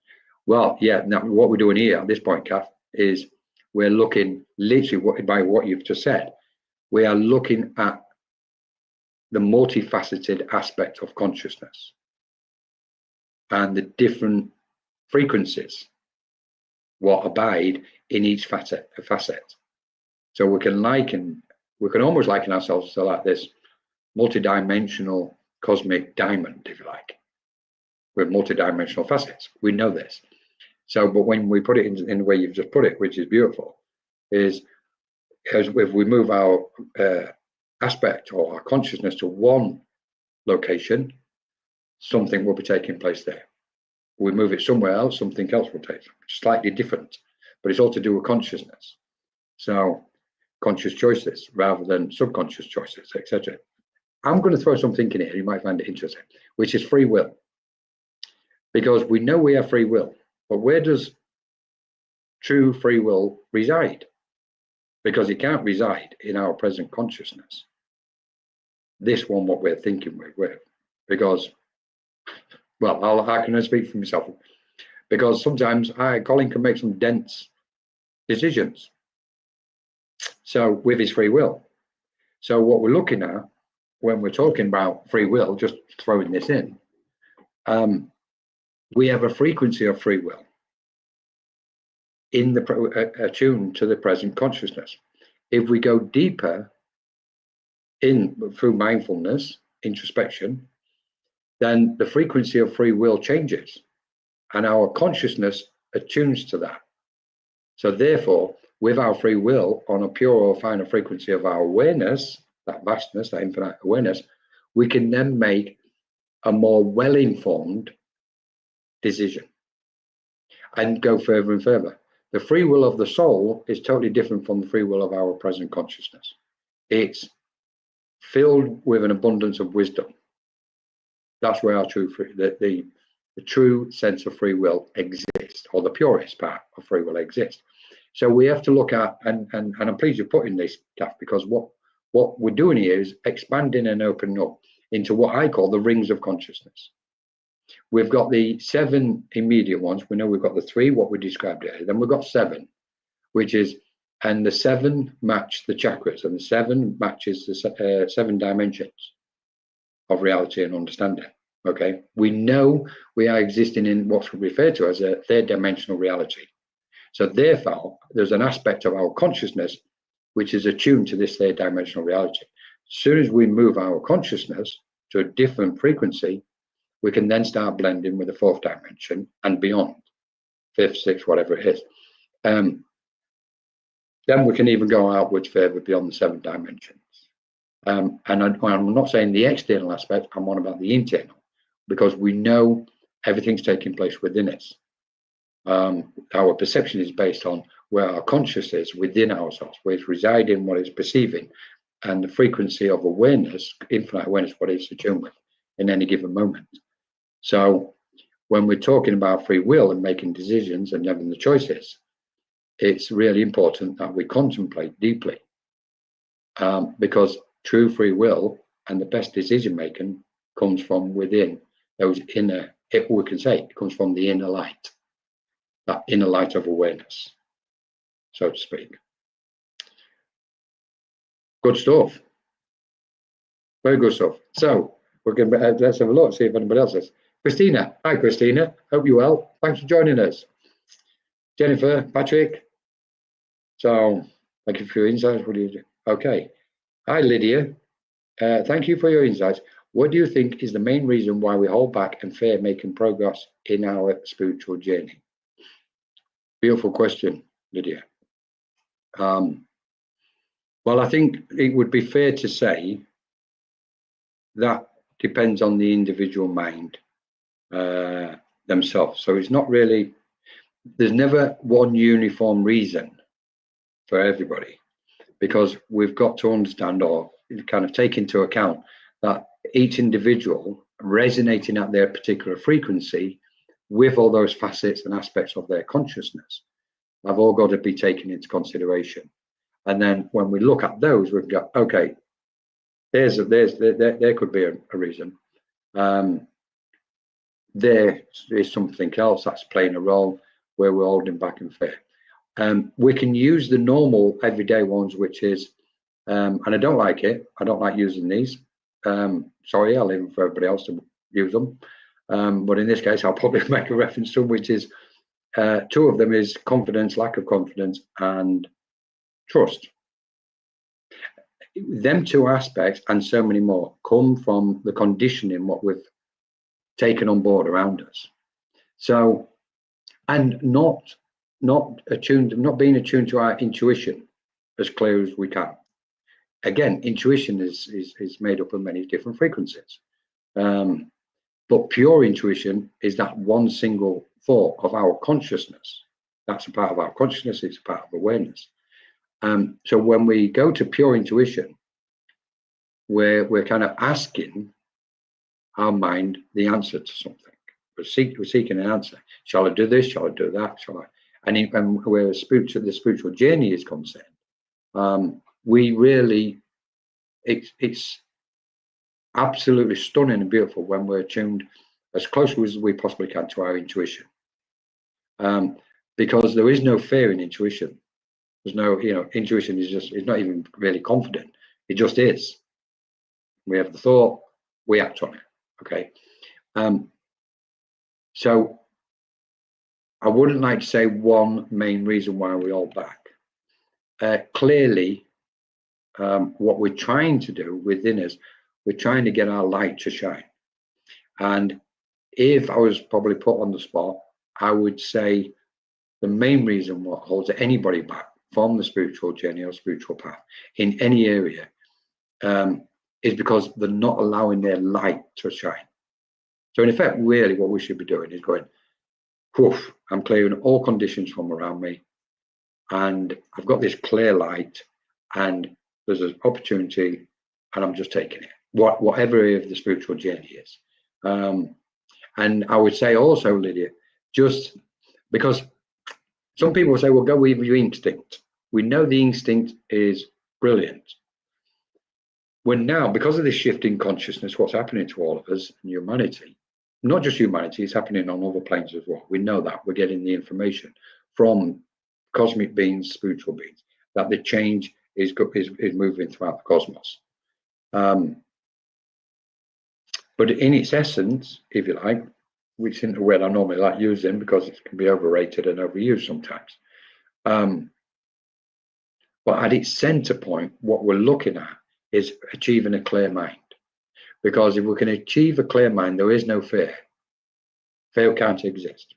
Well, yeah, now what we're doing here at this point, Kath, is we're looking literally by what you've just said. We are looking at the multifaceted aspect of consciousness and the different frequencies what abide in each facet. So we can almost liken ourselves to like this multidimensional cosmic diamond, if you like, with multidimensional facets. We know this. So, but when we put it in the way you've just put it, which is beautiful, is as if we move our aspect or our consciousness to one location, something will be taking place there. We move it somewhere else, something else will take, slightly different, but it's all to do with consciousness. So conscious choices rather than subconscious choices, etc. I'm going to throw something in here, you might find it interesting, which is free will. Because we know we have free will, but where does true free will reside? Because it can't reside in our present consciousness. This one, what we're thinking with, because, well, I can speak for myself, because sometimes Colin can make some dense decisions. So with his free will. So what we're looking at when we're talking about free will, just throwing this in, we have a frequency of free will in the attuned to the present consciousness. If we go deeper in through mindfulness, introspection, then the frequency of free will changes and our consciousness attunes to that. So therefore, with our free will on a pure or finer frequency of our awareness, that vastness, that infinite awareness, we can then make a more well-informed decision and go further and further. The free will of the soul is totally different from the free will of our present consciousness. It's filled with an abundance of wisdom. That's where our true the true sense of free will exists, or the purest part of free will exists. So we have to look at, and I'm pleased you're putting this, Kath, because what we're doing here is expanding and opening up into what I call the rings of consciousness. We've got the 7 immediate ones. We know we've got the 3, what we described earlier. Then we've got 7, which is, and the 7 match the chakras, and the 7 matches the 7 dimensions of reality and understanding. Okay, we know we are existing in what's referred to as a 3rd dimensional reality. So therefore, there's an aspect of our consciousness which is attuned to this 3rd dimensional reality. As soon as we move our consciousness to a different frequency, we can then start blending with the 4th dimension and beyond, 5th, 6th, whatever it is. Then we can even go outwards further beyond the 7 dimensions. And I'm not saying the external aspect, I'm on about the internal, because we know everything's taking place within us. Our perception is based on where our consciousness is within ourselves, where it's residing, what it's perceiving, and the frequency of awareness, infinite awareness, what it's attuned with in any given moment. So when we're talking about free will and making decisions and having the choices, it's really important that we contemplate deeply, because true free will and the best decision making comes from within those inner, we can say it comes from the inner light. that inner light of awareness, so to speak. Good stuff. Very good stuff. So we're going to let's have a look, see if anybody else is. Christina, hi Christina, hope you're well. Thanks for joining us. Jennifer, Patrick. So thank you for your insights. What do you do? Okay. Hi Lydia. Thank you for your insights. What do you think is the main reason why we hold back and fear making progress in our spiritual journey? Beautiful question, Lydia. Well, I think it would be fair to say that depends on the individual mind themselves. So it's not really, there's never one uniform reason for everybody, because we've got to understand or kind of take into account that each individual resonating at their particular frequency with all those facets and aspects of their consciousness have all got to be taken into consideration. And then when we look at those, we've got, okay, there could be a reason. There is something else that's playing a role where we're holding back and fear. We can use the normal everyday ones, which is, and I don't like it, I don't like using these. Sorry, I'll leave them for everybody else to use them. But in this case, I'll probably make a reference to them, which is, two of them is confidence, lack of confidence, and trust. Them two aspects and so many more come from the conditioning, what we've taken on board around us. So, and not being attuned to our intuition as clear as we can. Again, intuition is made up of many different frequencies. But pure intuition is that one single thought of our consciousness. That's a part of our consciousness, it's a part of awareness. So when we go to pure intuition, we're kind of asking our mind the answer to something. We're seeking an answer. Shall I do this? Shall I do that? Shall I? And where the spiritual journey is concerned, we really, it's absolutely stunning and beautiful when we're tuned as close as we possibly can to our intuition. Because there is no fear in intuition. There's no, intuition is just, it's not even really confident. It just is. We have the thought, we act on it. Okay. So I wouldn't like to say one main reason why we hold back. Clearly, what we're trying to do within us, we're trying to get our light to shine. And if I was probably put on the spot, I would say the main reason what holds anybody back from the spiritual journey or spiritual path in any area is because they're not allowing their light to shine. So in effect, really what we should be doing is going, whoof, I'm clearing all conditions from around me, and I've got this clear light, and there's an opportunity, and I'm just taking it, whatever area of the spiritual journey is. And I would say also, Lydia, just because some people say, well, go with your instinct. We know the instinct is brilliant. When now, because of this shift in consciousness, what's happening to all of us and humanity, not just humanity, it's happening on other planes as well. We know that. We're getting the information from cosmic beings, spiritual beings, that the change is moving throughout the cosmos. But in its essence, if you like, which isn't a word I normally like using because it can be overrated and overused sometimes. But at its center point, what we're looking at is achieving a clear mind. Because if we can achieve a clear mind, there is no fear. Fear can't exist.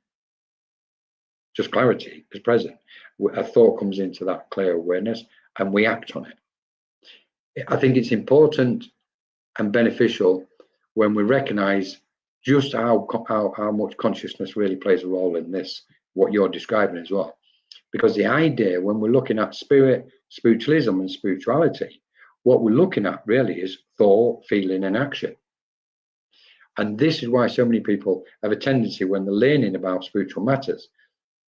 Just clarity is present. A thought comes into that clear awareness and we act on it. I think it's important and beneficial when we recognize just how much consciousness really plays a role in this, what you're describing as well. Because the idea, when we're looking at spiritualism and spirituality, what we're looking at really is thought, feeling, and action. And this is why so many people have a tendency when they're learning about spiritual matters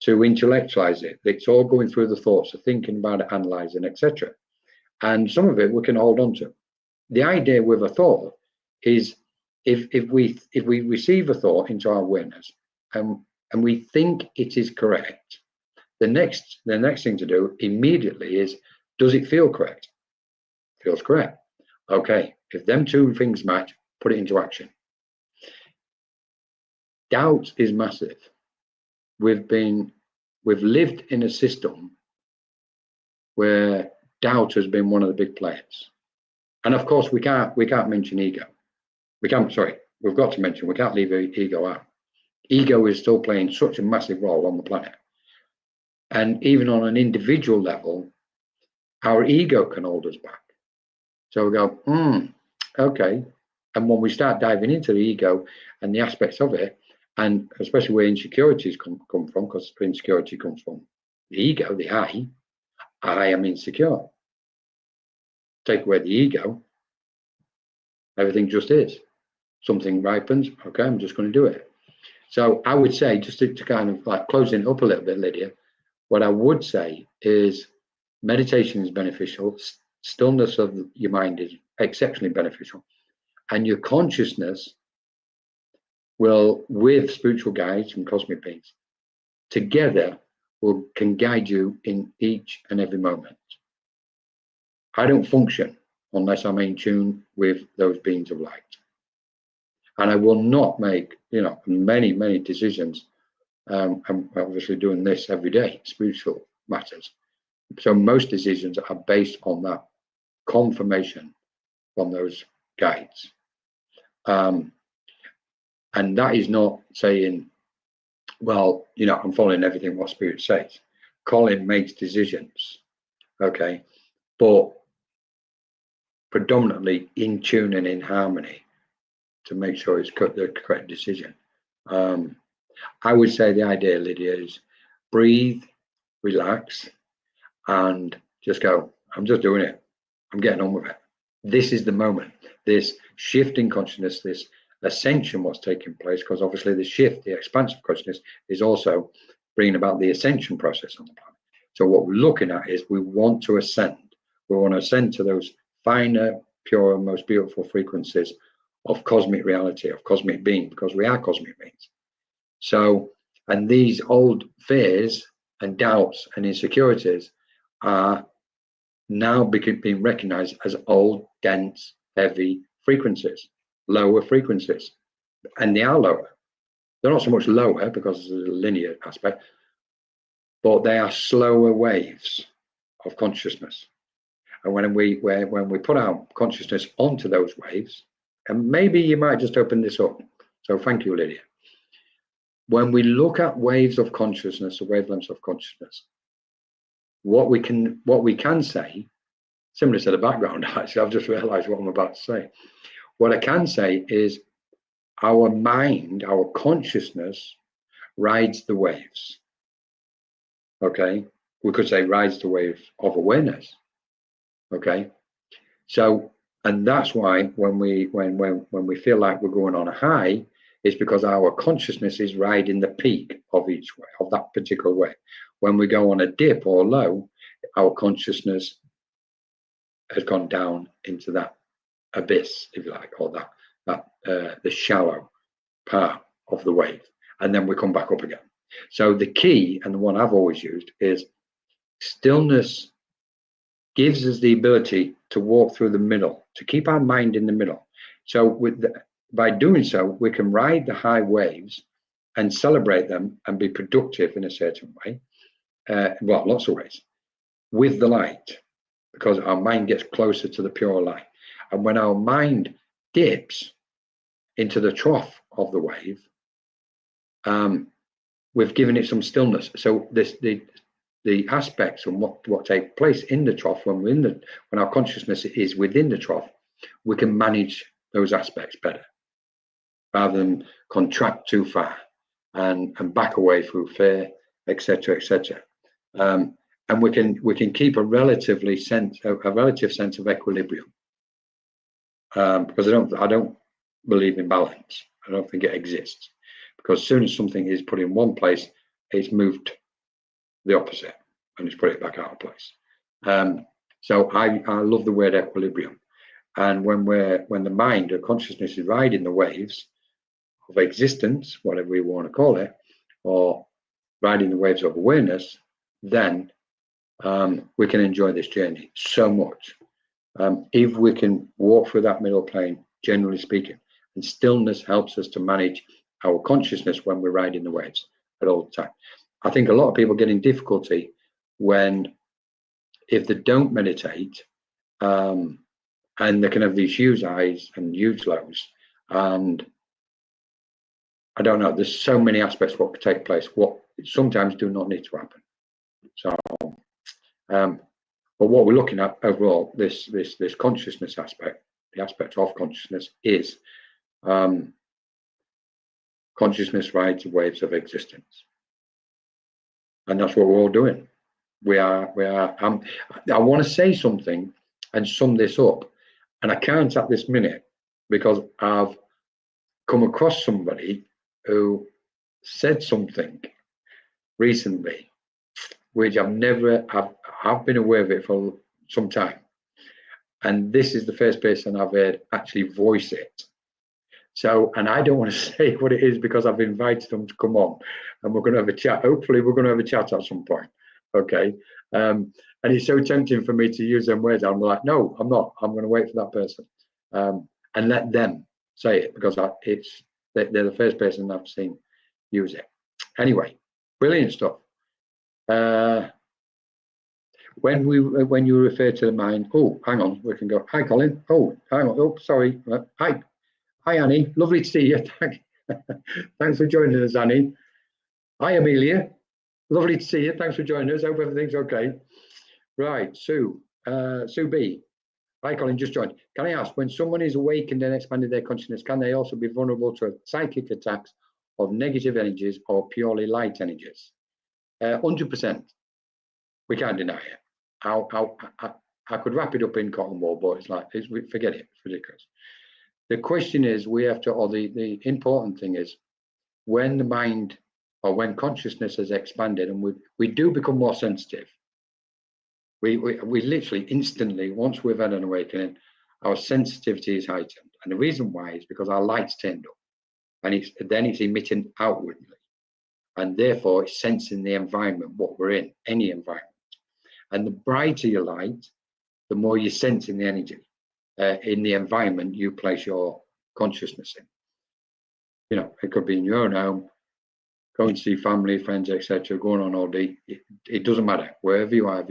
to intellectualize it. It's all going through the thoughts of thinking about it, analyzing, etc. And some of it we can hold on to. The idea with a thought is if we receive a thought into our awareness and and we think it is correct, the next thing to do immediately is, does it feel correct? Feels correct. Okay, if them two things match, put it into action. Doubt is massive. We've lived in a system where doubt has been one of the big players. And of course, we can't mention ego. We've got to mention, we can't leave ego out. Ego is still playing such a massive role on the planet. And even on an individual level, our ego can hold us back. So we go, okay. And when we start diving into the ego and the aspects of it, and especially where insecurities come from, because insecurity comes from the ego, the I am insecure. Take away the ego, everything just is. Something ripens, okay, I'm just going to do it. So I would say, just to kind of like closing it up a little bit, Lydia, what I would say is meditation is beneficial. Stillness of your mind is exceptionally beneficial. And your consciousness will, with spiritual guides and cosmic beings, together can guide you in each and every moment. I don't function unless I'm in tune with those beings of light. And I will not make, many decisions. I'm obviously doing this every day, spiritual matters. So most decisions are based on that confirmation from those guides. And that is not saying, well, I'm following everything what Spirit says. Colin makes decisions, okay, but predominantly in tune and in harmony to make sure it's the correct decision. I would say the idea, Lydia, is breathe, relax, and just go, I'm just doing it. I'm getting on with it. This is the moment. This shift in consciousness, this ascension, what's taking place, because obviously the shift, the expansive consciousness, is also bringing about the ascension process on the planet. So what we're looking at is we want to ascend. We want to ascend to those finer, pure, most beautiful frequencies of cosmic reality, of cosmic being, because we are cosmic beings. So, and these old fears and doubts and insecurities are now being recognized as old, dense, heavy frequencies, lower frequencies. And they are lower. They're not so much lower because of the linear aspect, but they are slower waves of consciousness. And when we put our consciousness onto those waves, and maybe you might just open this up. So thank you, Lydia. When we look at waves of consciousness, the wavelengths of consciousness, what we can say, similar to the background, actually, I've just realized what I'm about to say. What I can say is our mind, our consciousness rides the waves. Okay, we could say rides the wave of awareness. Okay, so, and that's why when we feel like we're going on a high, it's because our consciousness is riding the peak of each way, of that particular way. When we go on a dip or low, our consciousness has gone down into that abyss, if you like, or the shallow part of the wave, and then we come back up again. So the key, and the one I've always used, is stillness gives us the ability to walk through the middle, to keep our mind in the middle. So by doing so, we can ride the high waves and celebrate them and be productive in a certain way. Well, lots of ways, with the light, because our mind gets closer to the pure light. And when our mind dips into the trough of the wave, we've given it some stillness. So the aspects and what take place in the trough, when our consciousness is within the trough, we can manage those aspects better, rather than contract too far and back away through fear, etc., etc. And we can keep a relative sense of equilibrium, because I don't believe in balance. I don't think it exists, because as soon as something is put in one place, it's moved the opposite and it's put it back out of place. So I love the word equilibrium. And when the mind or consciousness is riding the waves of existence, whatever you want to call it, or riding the waves of awareness, then we can enjoy this journey so much. If we can walk through that middle plane, generally speaking, and stillness helps us to manage our consciousness when we're riding the waves at all the time. I think a lot of people get in difficulty if they don't meditate, and they can have these huge highs and huge lows, and I don't know, there's so many aspects what could take place, what sometimes do not need to happen. So but what we're looking at overall, this consciousness aspect, the aspect of consciousness is consciousness rides the waves of existence, and that's what we're all doing. We are. I want to say something and sum this up, and I can't at this minute because I've come across somebody who said something recently which I've been aware of it for some time, and this is the first person I've heard actually voice it. So, and I don't want to say what it is because I've invited them to come on, and we're going to have a chat. Hopefully, we're going to have a chat at some point. Okay. And it's so tempting for me to use them words. I'm like, no, I'm not. I'm going to wait for that person and let them say it, because they're the first person I've seen use it. Anyway, brilliant stuff. When you refer to the mind, oh, hang on, we can go. Hi, Colin. Oh, hang on. Oh, sorry. Hi, Annie. Lovely to see you. Thanks for joining us, Annie. Hi, Amelia. Lovely to see you. Thanks for joining us. Hope everything's okay. Right, Sue B. Hi, Colin, just joined. Can I ask, when someone is awakened and expanded their consciousness, can they also be vulnerable to psychic attacks of negative energies or purely light energies? 100%. We can't deny it. I could wrap it up in cotton wool, but forget it. It's ridiculous. The question is, the important thing is, when the mind or when consciousness has expanded and we do become more sensitive, we literally instantly, once we've had an awakening, our sensitivity is heightened. And the reason why is because our light's turned up, and it's emitting outwardly, and therefore it's sensing the environment, what we're in, any environment. And the brighter your light, the more you're sensing the energy in the environment you place your consciousness in. You know, it could be in your own home, going to see family, friends, etc., going on all day. It doesn't matter. Wherever you are,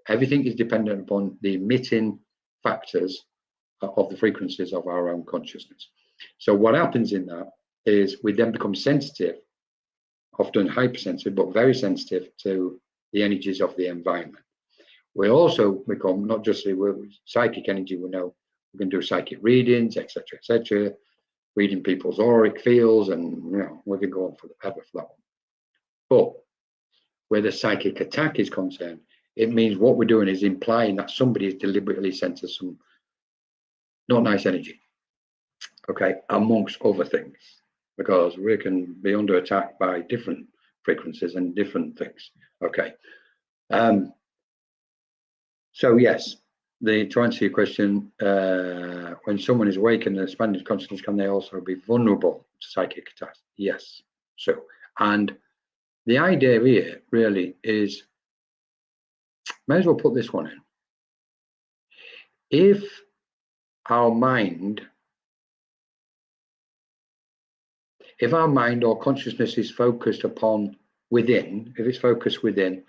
everything is dependent upon the emitting factors of the frequencies of our own consciousness. So what happens in that is we then become sensitive, often hypersensitive, but very sensitive to the energies of the environment. We also become not just psychic energy. We know we can do psychic readings, etc., reading people's auric fields, and we can go on forever for that one. But where the psychic attack is concerned, it means what we're doing is implying that somebody has deliberately sent us some not nice energy, okay, amongst other things, because we can be under attack by different frequencies and different things, okay. So yes, to answer your question, when someone is awakened and expanded consciousness, can they also be vulnerable to psychic attacks? Yes. So, and the idea here really is, may as well put this one in. If our mind or consciousness is focused upon within, if it's focused within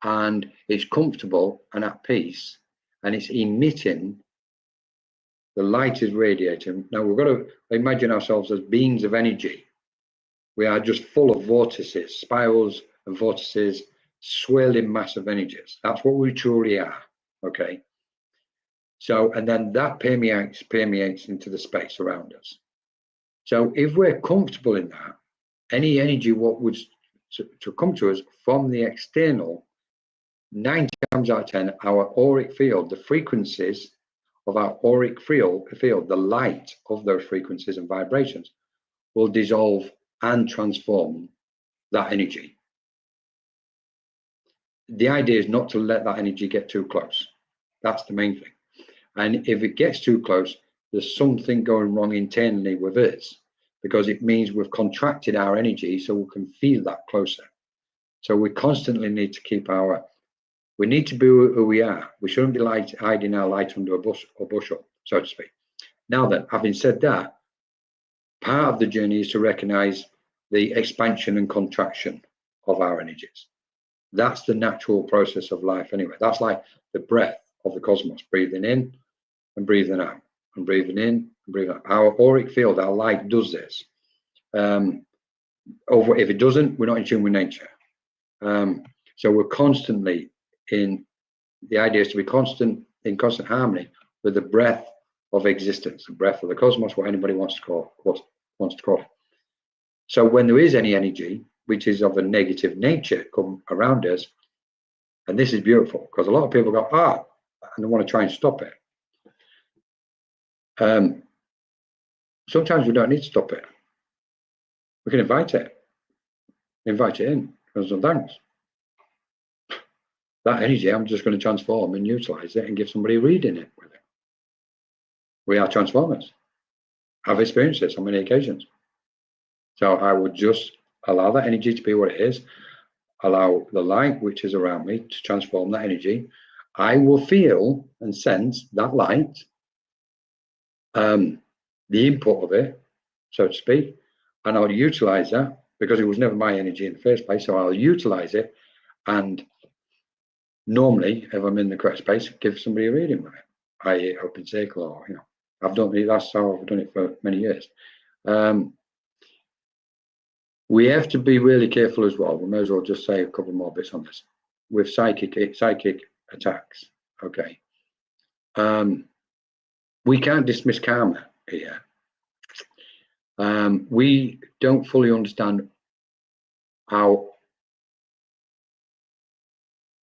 and it's comfortable and at peace and it's emitting, the light is radiating. Now we've got to imagine ourselves as beings of energy. We are just full of vortices, spirals and vortices, swirling mass of energies. That's what we truly are, okay? So, and then that permeates into the space around us. So if we're comfortable in that, any energy what would to come to us from the external, 9 times out of 10, our auric field, the frequencies of our auric field, the light of those frequencies and vibrations will dissolve and transform that energy. The idea is not to let that energy get too close. That's the main thing. And if it gets too close, there's something going wrong internally with us, because it means we've contracted our energy so we can feel that closer. So we constantly need to keep we need to be who we are. We shouldn't be hiding our light under a bushel, so to speak. Now then, having said that, part of the journey is to recognize the expansion and contraction of our energies. That's the natural process of life anyway. That's like the breath of the cosmos, breathing in and breathing out, and breathing in and breathing out. Our auric field, our light does this. If it doesn't, we're not in tune with nature. So we're constantly the idea is to be in constant harmony with the breath of existence, the breath of the cosmos, what anybody wants to call it. So when there is any energy which is of a negative nature come around us, and this is beautiful because a lot of people go, and they want to try and stop it. Sometimes we don't need to stop it. We can invite it in. Because no thanks. That energy, I'm just going to transform and utilize it and give somebody a reading it with it. We are transformers. I've experienced this on many occasions. So I would just allow that energy to be what it is, allow the light which is around me to transform that energy. I will feel and sense that light, the input of it, so to speak, and I'll utilize that because it was never my energy in the first place. So I'll utilize it, and normally, if I'm in the correct space, give somebody a reading with it, i.e. open circle, or I've done it. That's how I've done it for many years. We have to be really careful as well. We may as well just say a couple more bits on this with psychic attacks. Okay, we can't dismiss karma here. We don't fully understand how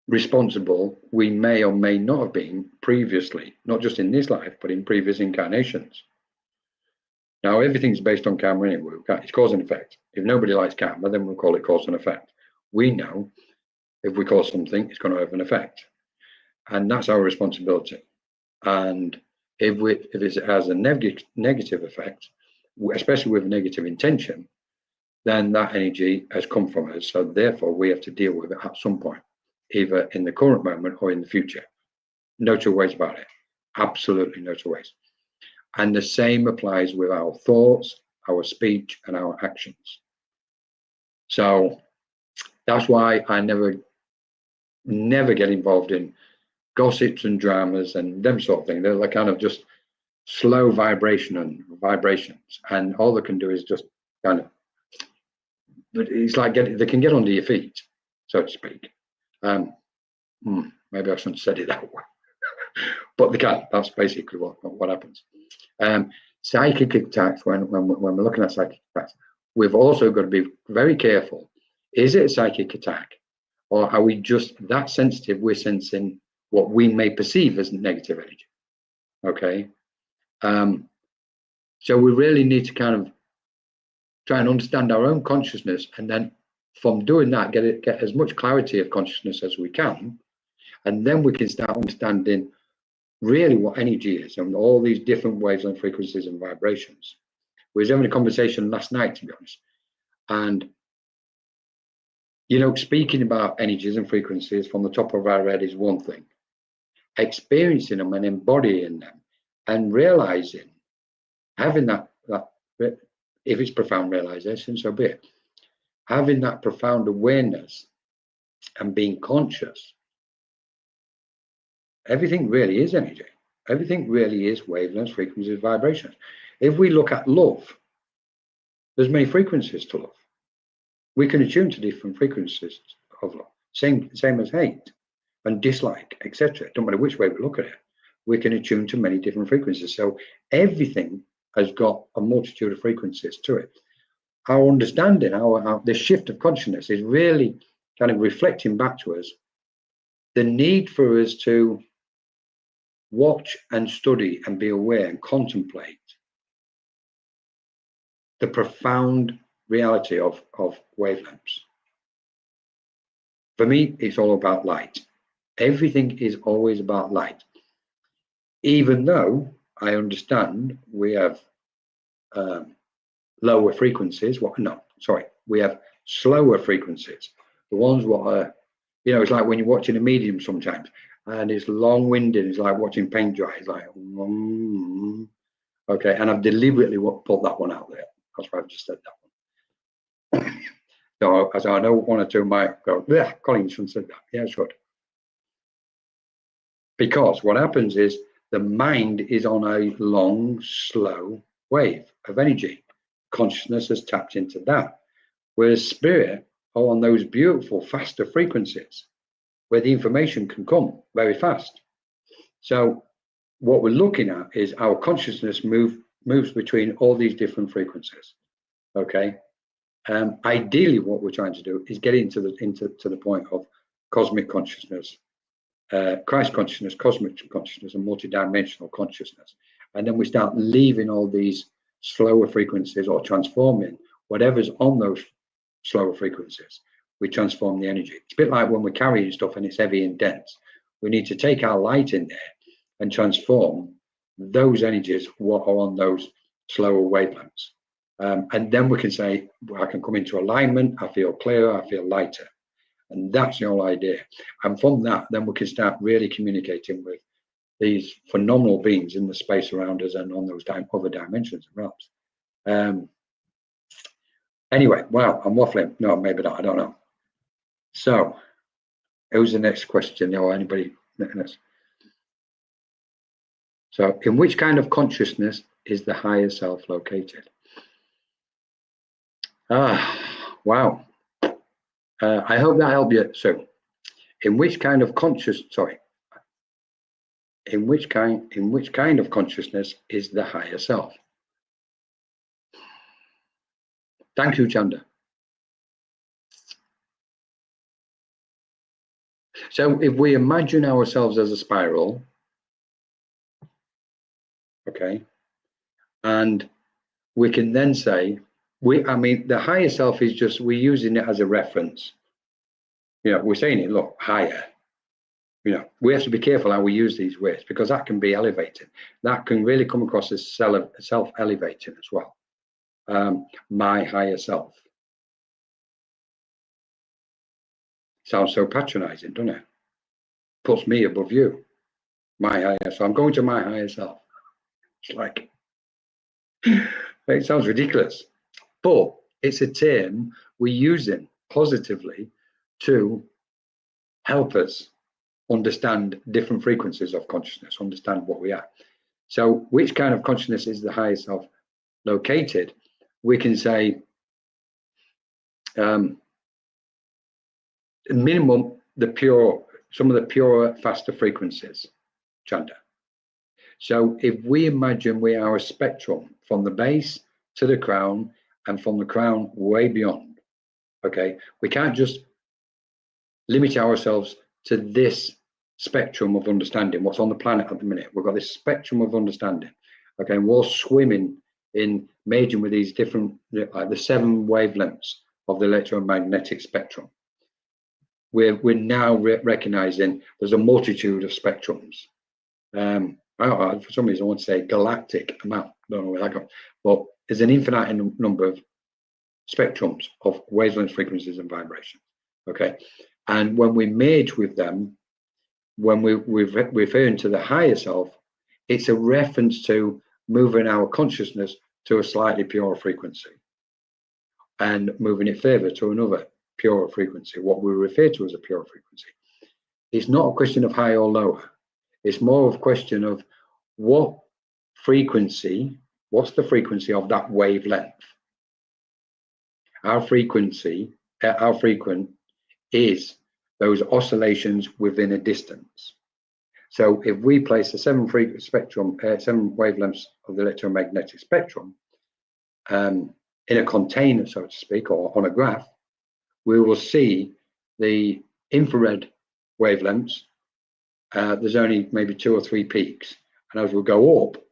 responsible we may or may not have been previously, not just in this life, but in previous incarnations. Now, everything's based on karma anyway. It's cause and effect. If nobody likes karma, then we'll call it cause and effect. We know if we cause something, it's going to have an effect. And that's our responsibility. And if it has a negative effect, especially with negative intention, then that energy has come from us. So therefore, we have to deal with it at some point, either in the current moment or in the future. No two ways about it. Absolutely no two ways. And the same applies with our thoughts, our speech, and our actions. So that's why I never get involved in gossips and dramas and them sort of thing. They're like kind of just slow vibrations, and all they can do is just kind of. But it's like they can get under your feet, so to speak. Maybe I shouldn't have said it that way, but they can. That's basically what happens. Psychic attacks. When we're looking at psychic attacks, we've also got to be very careful. Is it a psychic attack, or are we just that sensitive? We're sensing what we may perceive as negative energy. Okay. So we really need to kind of try and understand our own consciousness, and then from doing that, get as much clarity of consciousness as we can, and then we can start understanding really what energy is and all these different waves and frequencies and vibrations. We was having a conversation last night, to be honest, and speaking about energies and frequencies from the top of our head is one thing. Experiencing them and embodying them and realizing, having that if it's profound realization, so be it. Having that profound awareness and being conscious. Everything really is energy. Everything really is wavelengths, frequencies, vibrations. If we look at love, there's many frequencies to love. We can attune to different frequencies of love. Same as hate and dislike, etc. Don't matter which way we look at it. We can attune to many different frequencies. So everything has got a multitude of frequencies to it. Our understanding, the shift of consciousness is really kind of reflecting back to us the need for us to watch and study and be aware and contemplate the profound reality of wavelengths. For me, it's all about light. Everything is always about light. Even though I understand we have lower frequencies. We have slower frequencies. The ones what are, it's like when you're watching a medium sometimes, and it's long-winded. It's like watching paint dry. It's like, okay. And I've deliberately put that one out there. That's why I've just said that one. So as I know, one or two might go, yeah, Colin shouldn't have said that. Yeah, it should. Because what happens is the mind is on a long, slow wave of energy. Consciousness has tapped into that. Whereas spirit are on those beautiful, faster frequencies where the information can come very fast. So what we're looking at is our consciousness moves between all these different frequencies. Okay. Ideally, what we're trying to do is get into the point of cosmic consciousness, Christ consciousness, cosmic consciousness, and multidimensional consciousness. And then we start leaving all these slower frequencies or transforming whatever's on those slower frequencies. We transform the energy. It's a bit like when we're carrying stuff and it's heavy and dense. We need to take our light in there and transform those energies what are on those slower wavelengths. And then we can say, well, I can come into alignment, I feel clearer, I feel lighter. And that's the whole idea. And from that, then we can start really communicating with these phenomenal beings in the space around us and on those other dimensions and realms. Anyway, wow, I'm waffling. No, maybe not, I don't know. So, who's the next question? Or anybody next? So, in which kind of consciousness is the higher self located? Wow. I hope that helped you. So, in which kind of in which kind of consciousness is the higher self? Thank you, Chanda. So, if we imagine ourselves as a spiral, okay, and we can then say, the higher self is just, we're using it as a reference. We're saying it, look, higher. We have to be careful how we use these words, because that can be elevating. That can really come across as self-elevating as well. My higher self. Sounds so patronizing, doesn't it? Puts me above you. My higher self. I'm going to my higher self. It's like, it sounds ridiculous. But it's a term we're using positively to help us understand different frequencies of consciousness, understand what we are. So which kind of consciousness is the higher self located? We can say minimum some of the purer, faster frequencies, Chanda. So if we imagine we are a spectrum from the base to the crown and from the crown way beyond, okay, we can't just limit ourselves to this spectrum of understanding, what's on the planet at the minute. We've got this spectrum of understanding, okay, and we're swimming in merging with these different, like the 7 wavelengths of the electromagnetic spectrum. We're now recognizing there's a multitude of spectrums. I don't know, for some reason I want to say galactic amount, I don't know where that goes, but there's an infinite number of spectrums of wavelengths, frequencies, and vibrations. Okay, and when we merge with them, when we're referring to the higher self, it's a reference to moving our consciousness to a slightly purer frequency and moving it further to another purer frequency, what we refer to as a pure frequency. It's not a question of high or lower. It's more of a question of what frequency, what's the frequency of that wavelength? How frequent is those oscillations within a distance? So if we place the 7 wavelengths of the electromagnetic spectrum in a container, so to speak, or on a graph, we will see the infrared wavelengths. There's only maybe 2 or 3 peaks, and as we go up,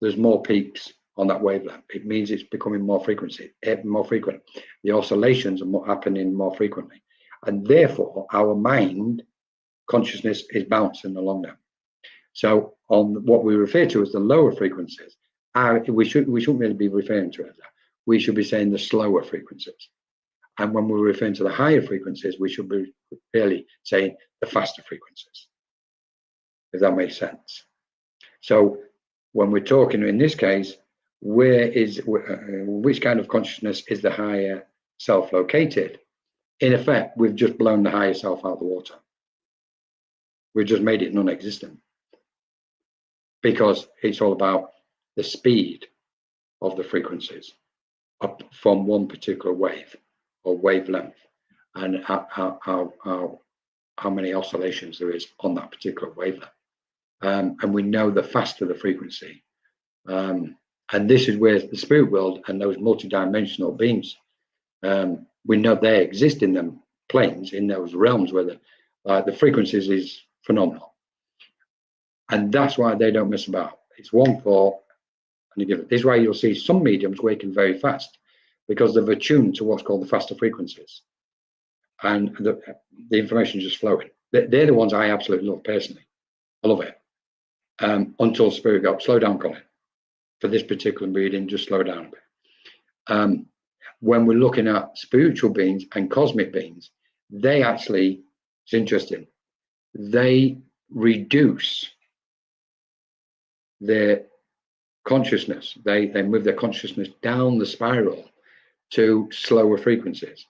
there's more peaks on that wavelength. It means it's becoming more frequent. The oscillations are happening more frequently, and therefore our mind consciousness is bouncing along them. So on what we refer to as the lower frequencies, we shouldn't really be referring to it as that. we should be saying the slower frequencies. And when we're referring to the higher frequencies, we should be really saying the faster frequencies, if that makes sense. So when we're talking in this case, which kind of consciousness is the higher self located? In effect, we've just blown the higher self out of the water. We've just made it non-existent, because it's all about the speed of the frequencies up from one particular wave or wavelength, and how many oscillations there is on that particular wavelength. And we know the faster the frequency. And this is where the spirit world and those multidimensional beings, we know they exist in them planes, in those realms where the frequencies is phenomenal. And that's why they don't mess about. It's 1/4. And this is why you'll see some mediums waking very fast, because they've attuned to what's called the faster frequencies. And the information is just flowing. They're the ones I absolutely love personally. I love it. Until spirit got, slow down, Colin. For this particular reading, just slow down a bit. When we're looking at spiritual beings and cosmic beings, they actually, it's interesting, they reduce their consciousness. They move their consciousness down the spiral to slower frequencies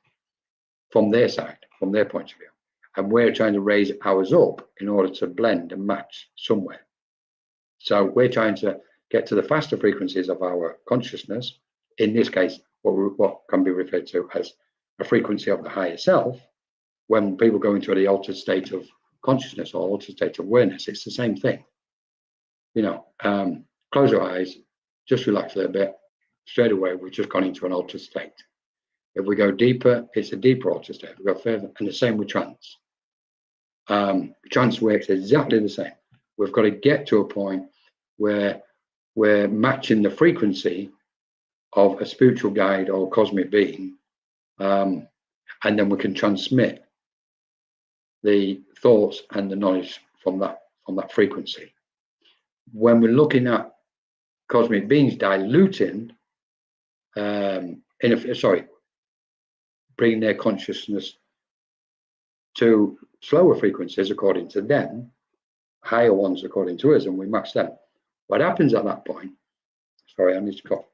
from their side, from their point of view. And we're trying to raise ours up in order to blend and match somewhere. So we're trying to get to the faster frequencies of our consciousness, in this case, what can be referred to as a frequency of the higher self. When people go into the altered state of consciousness or altered state of awareness, it's the same thing. Close your eyes, just relax a little bit, straight away we've just gone into an altered state. If we go deeper, it's a deeper altered state. If we go further, and the same with trance. Trance works exactly the same. We've got to get to a point where we're matching the frequency of a spiritual guide or cosmic being, and then we can transmit the thoughts and the knowledge from that frequency. When we're looking at cosmic beings diluting, bringing their consciousness to slower frequencies according to them, higher ones according to us, and we match them. What happens at that point? Sorry, I need to cough.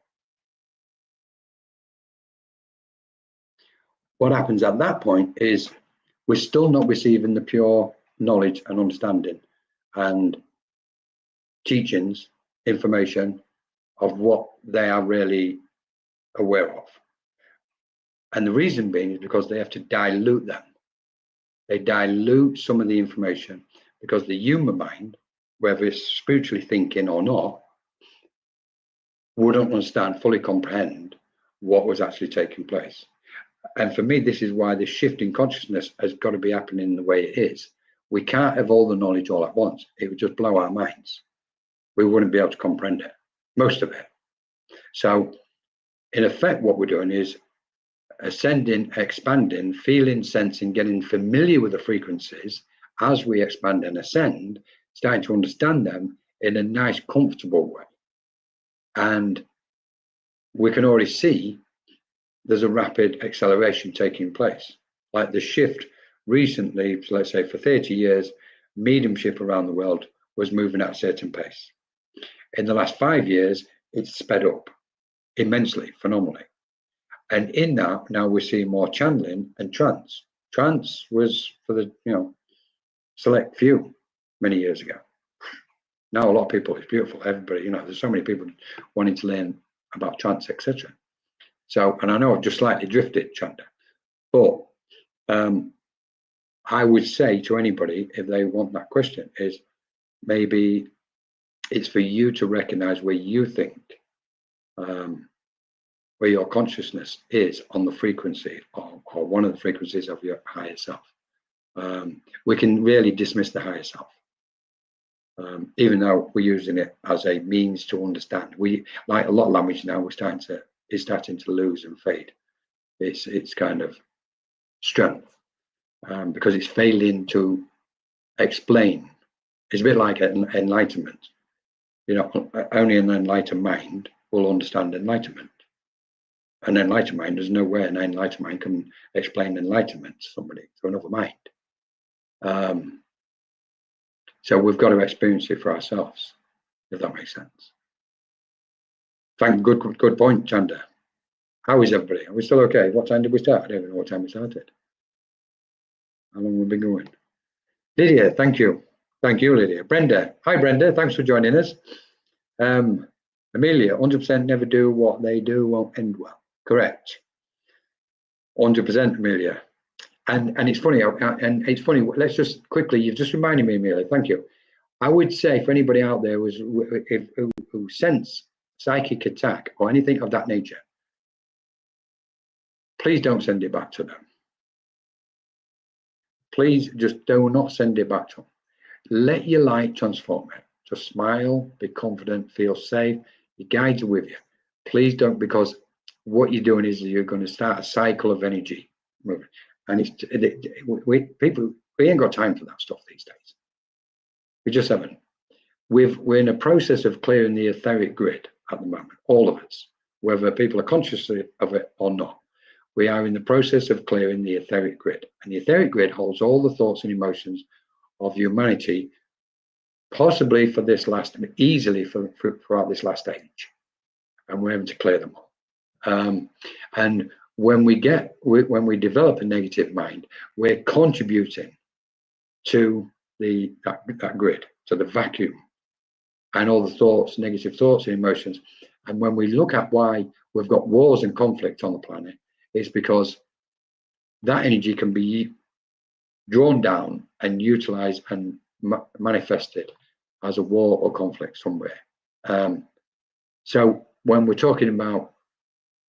What happens at that point is we're still not receiving the pure knowledge and understanding and teachings, information of what they are really aware of. And the reason being is because they have to dilute them. They dilute some of the information because the human mind, whether it's spiritually thinking or not, wouldn't understand, fully comprehend what was actually taking place. And for me, this is why the shift in consciousness has got to be happening the way it is. We can't have all the knowledge all at once. It would just blow our minds. We wouldn't be able to comprehend it, most of it. So in effect, what we're doing is ascending, expanding, feeling, sensing, getting familiar with the frequencies as we expand and ascend, starting to understand them in a nice, comfortable way. And we can already see there's a rapid acceleration taking place. Like the shift recently, let's say for 30 years, mediumship around the world was moving at a certain pace. In the last 5 years, it's sped up immensely, phenomenally. And in that, now we're seeing more channeling and trance. Trance was for the select few many years ago. Now a lot of people, it's beautiful. Everybody, there's so many people wanting to learn about trance, etc. So, and I know I've just slightly drifted, Chanda, but I would say to anybody, if they want that question, is maybe it's for you to recognize where you think, where your consciousness is on the frequency or one of the frequencies of your higher self. We can really dismiss the higher self, even though we're using it as a means to understand. We, like a lot of language now, is starting to lose and fade its kind of strength, because it's failing to explain. It's a bit like enlightenment. Only an enlightened mind will understand enlightenment. An enlightened mind, there's no way an enlightened mind can explain enlightenment to somebody, to another mind. So we've got to experience it for ourselves, if that makes sense. Good point, Chanda. How is everybody? Are we still okay? What time did we start? I don't even know what time we started. How long have we been going? Lydia, thank you. Thank you, Lydia. Brenda. Hi, Brenda. Thanks for joining us. Amelia, 100% never do what they do won't end well. Correct. 100%, Amelia. And it's funny, let's just quickly, you've just reminded me, Amelia, thank you. I would say for anybody out there who sense psychic attack or anything of that nature, please don't send it back to them. Please just do not send it back to them. Let your light transform it. Just smile, be confident, feel safe. Your guides are with you. Please don't, because what you're doing is you're going to start a cycle of energy moving. And we ain't got time for that stuff these days. We just haven't. We're in a process of clearing the etheric grid at the moment, all of us, whether people are conscious of it or not. We are in the process of clearing the etheric grid. And the etheric grid holds all the thoughts and emotions of humanity, possibly for this last, easily throughout this last age. And we're able to clear them all. And when we develop a negative mind, we're contributing to that grid, to the vacuum, and all the thoughts, negative thoughts and emotions. And when we look at why we've got wars and conflict on the planet, it's because that energy can be drawn down and utilized and manifested as a war or conflict somewhere. So when we're talking about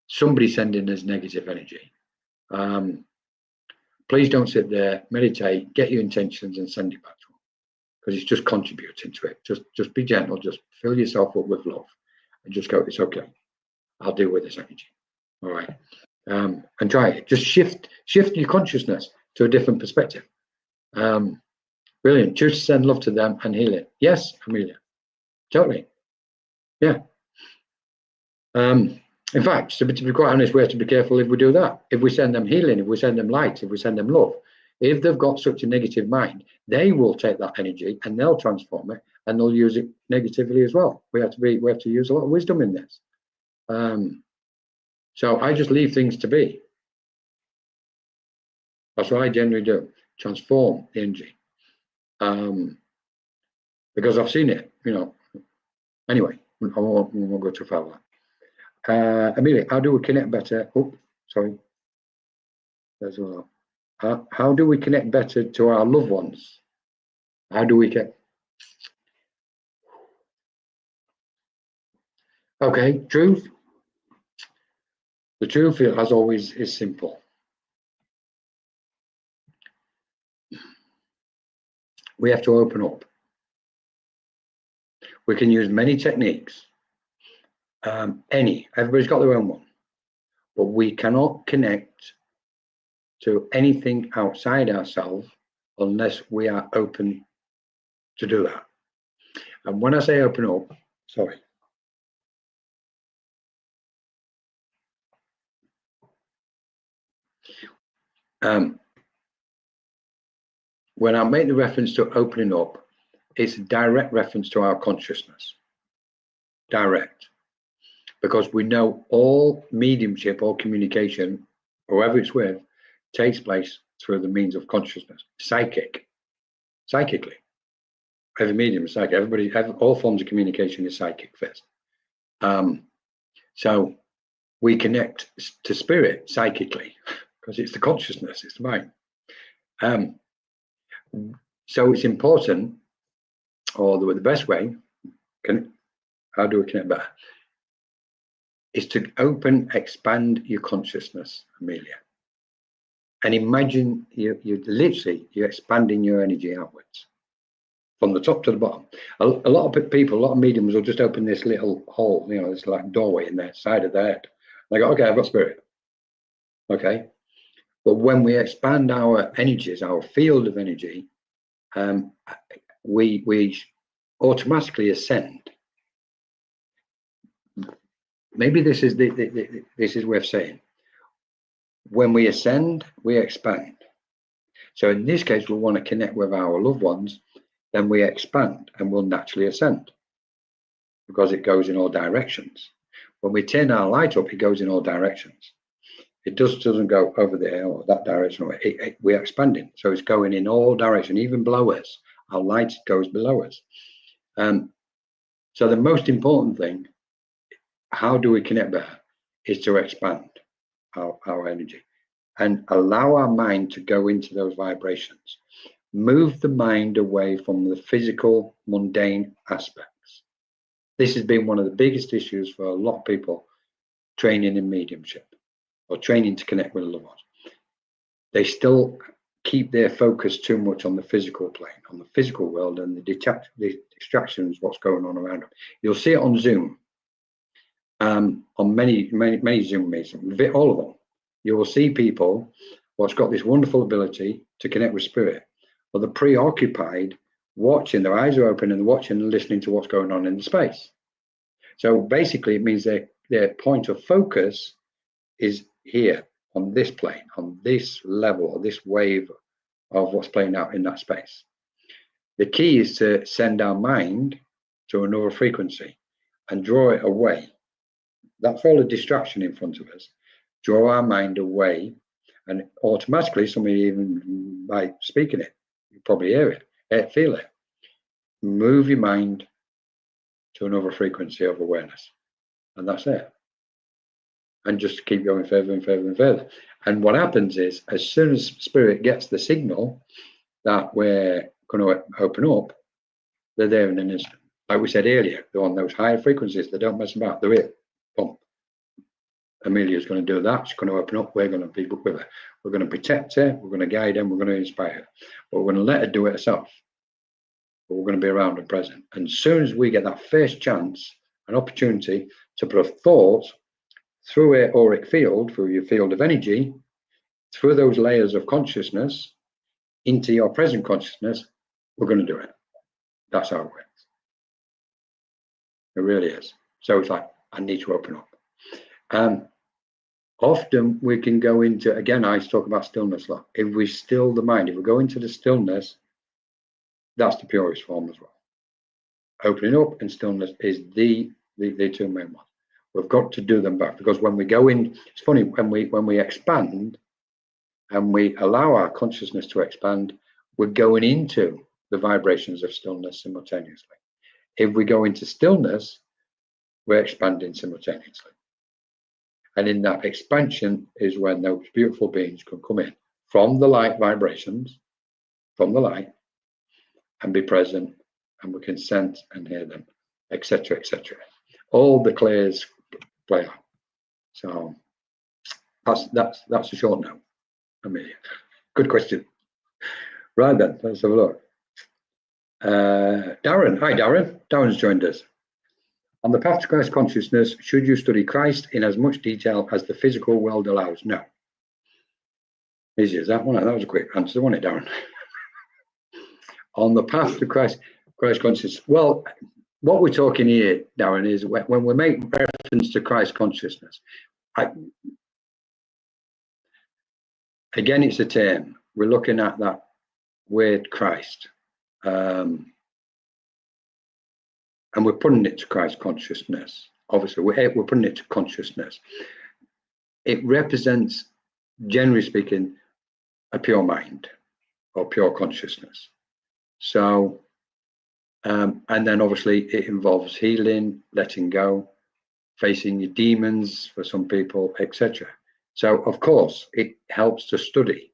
somebody sending us negative energy, please don't sit there, meditate, get your intentions and send it back to them, because it's just contributing to it. Just be gentle, just fill yourself up with love and just go, it's okay, I'll deal with this energy. All right. And try it. Just shift your consciousness to a different perspective. Brilliant. Choose to send love to them and heal it. Yes, Amelia. Totally. Yeah. In fact, to be quite honest, we have to be careful if we do that. If we send them healing, if we send them light, if we send them love, if they've got such a negative mind, they will take that energy and they'll transform it and they'll use it negatively as well. We have to use a lot of wisdom in this. So I just leave things to be. That's what I generally do. Transform the energy. Because I've seen it, Anyway, I won't go too far with that. Amelia, how do we connect better? Oh, sorry. There's a lot. How do we connect better to our loved ones? How do we get? Okay, truth. The truth, as always, is simple. We have to open up. We can use many techniques. Everybody's got their own one. But we cannot connect to anything outside ourselves unless we are open to do that. And when I say open up, sorry. When I make the reference to opening up, it's a direct reference to our consciousness. Direct. Because we know all mediumship or communication, whoever it's with, takes place through the means of consciousness. Psychically. Every medium is psychic. All forms of communication is psychic first. So we connect to spirit psychically because it's the consciousness, it's the mind. So it's important, or the best way, how do we connect better? Is to expand your consciousness, Amelia. And imagine you're expanding your energy outwards from the top to the bottom. A lot of people, a lot of mediums will just open this little hole, this like doorway in the side of their head. They go, okay, I've got spirit. Okay. But when we expand our energies, our field of energy, we automatically ascend. maybe this is this is worth saying. When we ascend, we expand. So in this case, we want to connect with our loved ones, then we expand and we'll naturally ascend because it goes in all directions. When we turn our light up, it goes in all directions. It just doesn't go over there or that direction. We're expanding. So it's going in all directions, even below us. Our light goes below us. So the most important thing, how do we connect better, is to expand our energy and allow our mind to go into those vibrations. Move the mind away from the physical, mundane aspects. This has been one of the biggest issues for a lot of people training in mediumship or training to connect with loved ones. They still keep their focus too much on the physical plane, on the physical world, and the distractions, what's going on around them. You'll see it on Zoom, on many Zoom meetings, all of them. You will see people what's got this wonderful ability to connect with spirit, but they're preoccupied watching, their eyes are open and watching and listening to what's going on in the space. So basically it means their point of focus is here on this plane, on this level, or this wave of what's playing out in that space. The key is to send our mind to another frequency and draw it away. That's all a distraction in front of us. Draw our mind away, and automatically, somebody even by speaking it, you probably hear it, feel it. Move your mind to another frequency of awareness, and that's it. And just keep going further and further and further. And what happens is, as soon as spirit gets the signal that we're going to open up, they're there in an instant. Like we said earlier, they're on those higher frequencies. They don't mess about. They're here. Boom. Amelia's going to do that. She's going to open up. We're going to be with her. We're going to protect her. We're going to guide her. We're going to inspire her. But we're going to let her do it herself. But we're going to be around and present. And as soon as we get that first chance, an opportunity to put a thought through an auric field, through your field of energy, through those layers of consciousness, into your present consciousness, we're going to do it. That's how it works. It really is. So it's like, I need to open up. Often we can go into, again, I talk about stillness a lot. If we still the mind, if we go into the stillness, that's the purest form as well. Opening up and stillness is the two main ones. We've got to do them both, because when we go in, it's funny, when we expand and we allow our consciousness to expand, we're going into the vibrations of stillness simultaneously. If we go into stillness, we're expanding simultaneously. And in that expansion is when those beautiful beings can come in from the light vibrations, from the light, and be present, and we can sense and hear them, etc., etc. All the clairs play out. So that's a short note, Amelia. Good question. Right then, let's have a look. Darren, hi Darren. Darren's joined us. On the path to Christ consciousness, should you study Christ in as much detail as the physical world allows? No. Easy as that one. That was a quick answer, wasn't it, Darren? On the path to Christ consciousness. Well, what we're talking here, Darren, is when we make reference to Christ consciousness. Again, it's a term. We're looking at that word Christ. And we're putting it to Christ consciousness. Obviously, we're putting it to consciousness. It represents, generally speaking, a pure mind or pure consciousness. So, and then obviously it involves healing, letting go, facing your demons for some people, etc. So, of course, it helps to study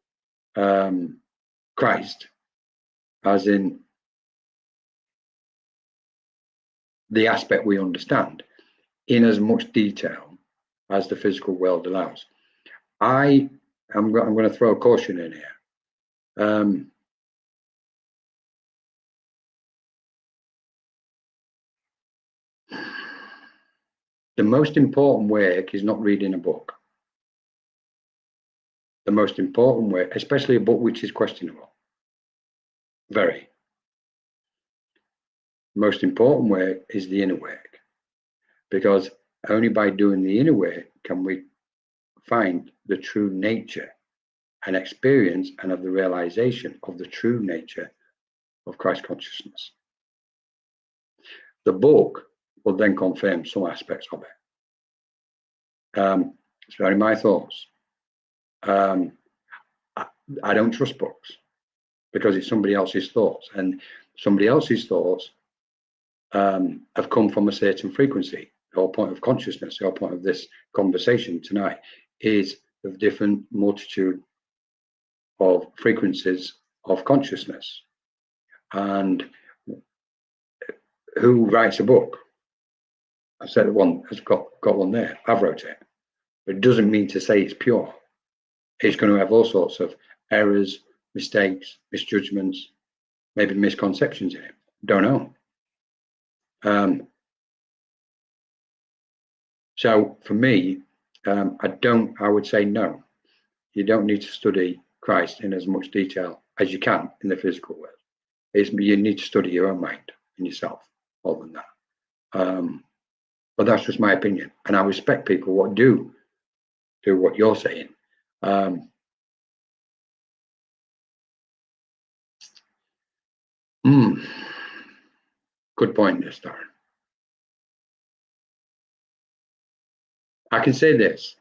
Christ, as in the aspect we understand, in as much detail as the physical world allows. I'm going to throw a caution in here. The most important work is not reading a book. The most important work, especially a book which is questionable, very. The most important work is the inner work, because Only by doing the inner work can we find the true nature and experience and of the realization of the true nature of Christ consciousness. The book will then confirm some aspects of it. It's very my thoughts. I don't trust books because it's somebody else's thoughts, and somebody else's thoughts have come from a certain frequency. The whole point of consciousness, the whole point of this conversation tonight is the different multitude of frequencies of consciousness. And who writes a book? I said one has got one there. I've wrote it. But it doesn't mean to say it's pure. It's going to have all sorts of errors, mistakes, misjudgments, maybe misconceptions in it. Don't know. So for me, I would say no. You don't need to study Christ in as much detail as you can in the physical world. You need to study your own mind and yourself more than that. But that's just my opinion. And I respect people what do what you're saying. Good point, this, Darren. I can say this.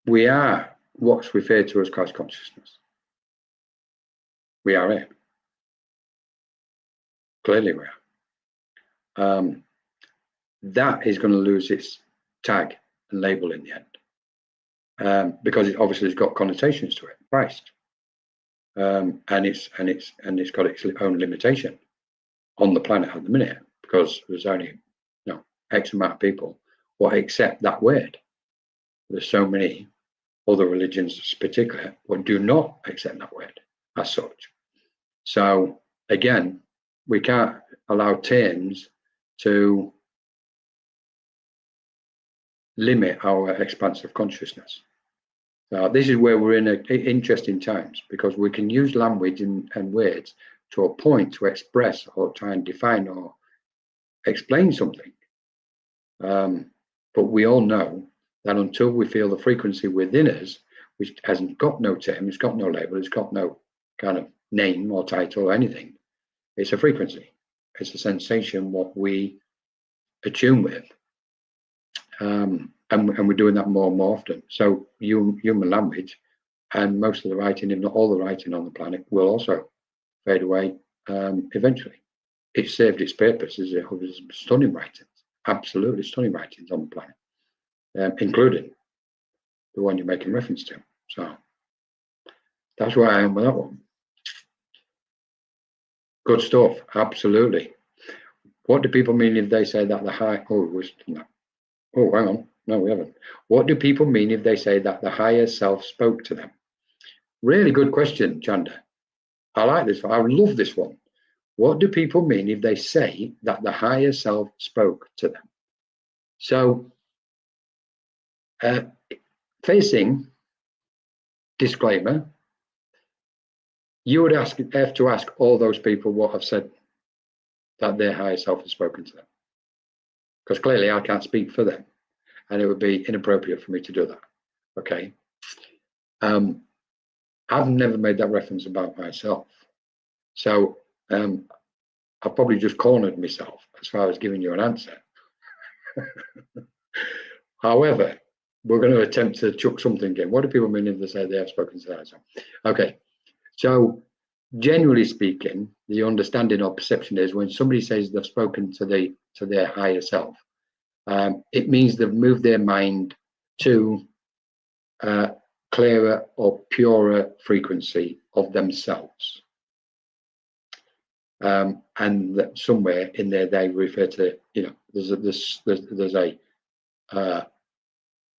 We are what's referred to as Christ consciousness. We are it. Clearly we are. That is going to lose its tag and label in the end, because it obviously has got connotations to it, Christ, and it's got its own limitation on the planet at the minute, because there's only X amount of people what accept that word. There's so many other religions, particularly, what do not accept that word as such. So again, we can't allow terms to limit our expansive consciousness. Now, this is where we're in interesting times, because we can use language and words to a point to express or try and define or explain something. But we all know that until we feel the frequency within us, which hasn't got no term, it's got no label, it's got no kind of name or title or anything, it's a frequency. It's a sensation what we attune with. And we're doing that more and more often. So human language and most of the writing, if not all the writing on the planet, will also fade away eventually. It served its purpose as stunning writings, absolutely stunning writings on the planet, including the one you're making reference to. So that's where I am with that one. Good stuff, absolutely. What do people mean if they say that the high... Oh, hang on. No, we haven't. What do people mean if they say that the higher self spoke to them? Really good question, Chanda. I like this one. I love this one. What do people mean if they say that the higher self spoke to them? So, facing disclaimer, you would have to ask all those people what have said that their higher self has spoken to them. Because clearly I can't speak for them, and it would be inappropriate for me to do that. Okay. I've never made that reference about myself. So I've probably just cornered myself as far as giving you an answer. However, we're going to attempt to chuck something in. What do people mean if they say they have spoken to their self? Okay. So generally speaking, the understanding or perception is when somebody says they've spoken to their higher self, it means they've moved their mind to a clearer or purer frequency of themselves. And that somewhere in there they refer to, there's a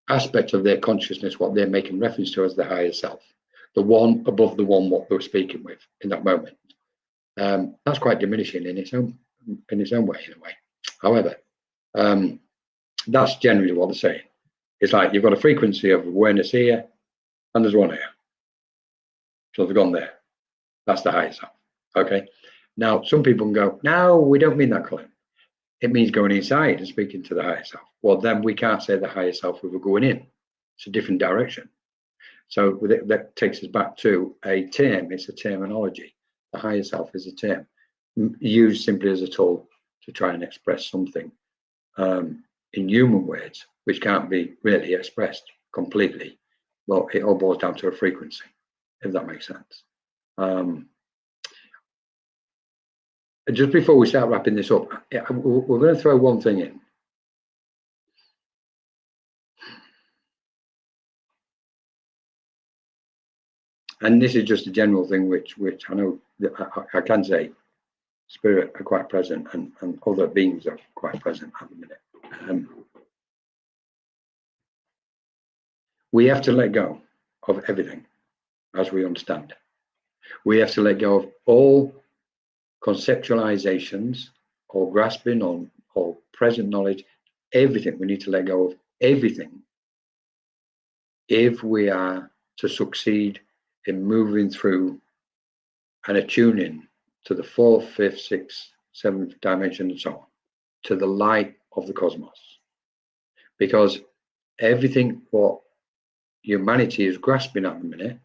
aspect of their consciousness what they're making reference to as the higher self, the one above the one what they're speaking with in that moment. That's quite diminishing in its own way, in a way. However, that's generally what they're saying. It's like you've got a frequency of awareness here, and there's one here. So they've gone there. That's the higher self. Okay. Now, some people can go, no, we don't mean that, Colin. It means going inside and speaking to the higher self. Well, then we can't say the higher self if we're going in. It's a different direction. So that takes us back to a term. It's a terminology. The higher self is a term used simply as a tool to try and express something in human words, which can't be really expressed completely. Well, it all boils down to a frequency, if that makes sense. Just before we start wrapping this up, we're going to throw one thing in. And this is just a general thing, which I know that I can say spirit are quite present and other beings are quite present at the minute. We have to let go of everything as we understand it. We have to let go of all conceptualizations or grasping on or present knowledge, everything. We need to let go of everything if we are to succeed in moving through and attuning to the fourth, fifth, sixth, seventh dimension and so on, to the light of the cosmos. Because everything what humanity is grasping at the minute,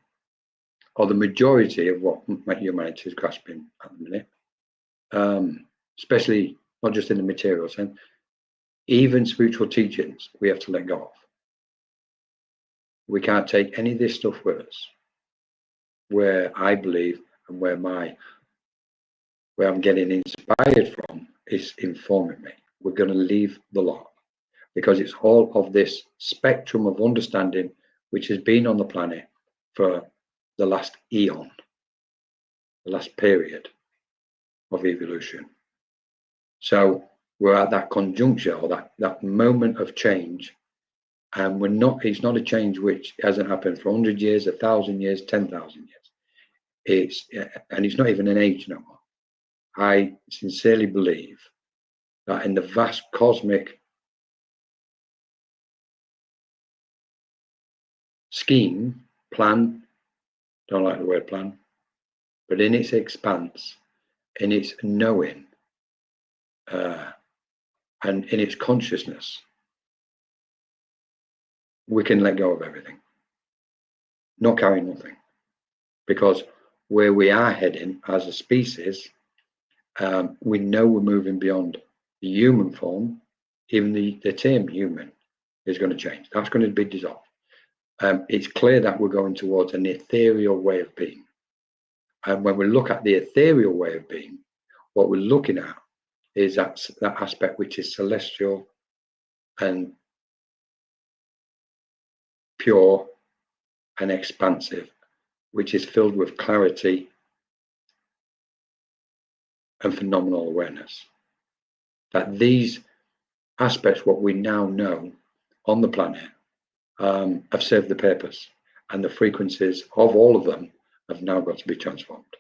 or the majority of what humanity is grasping at the minute, especially not just in the material sense, even spiritual teachings, we have to let go of. We can't take any of this stuff with us. Where I believe and where I'm getting inspired from is informing me. We're going to leave the lot because it's all of this spectrum of understanding which has been on the planet for the last eon, the last period of evolution. So we're at that conjuncture or that moment of change, and it's not a change which hasn't happened for 100 years, 1,000 years, 10,000 years. And it's not even an age no more. I sincerely believe that in the vast cosmic scheme, plan, don't like the word plan, but in its expanse, in its knowing, and in its consciousness, we can let go of everything, not carry nothing, because where we are heading as a species, we know we're moving beyond the human form. Even the term human is going to change. That's going to be dissolved. It's clear that we're going towards an ethereal way of being. And when we look at the ethereal way of being, what we're looking at is that aspect which is celestial and pure and expansive, which is filled with clarity and phenomenal awareness. That these aspects, what we now know on the planet, have served the purpose, and the frequencies of all of them have now got to be transformed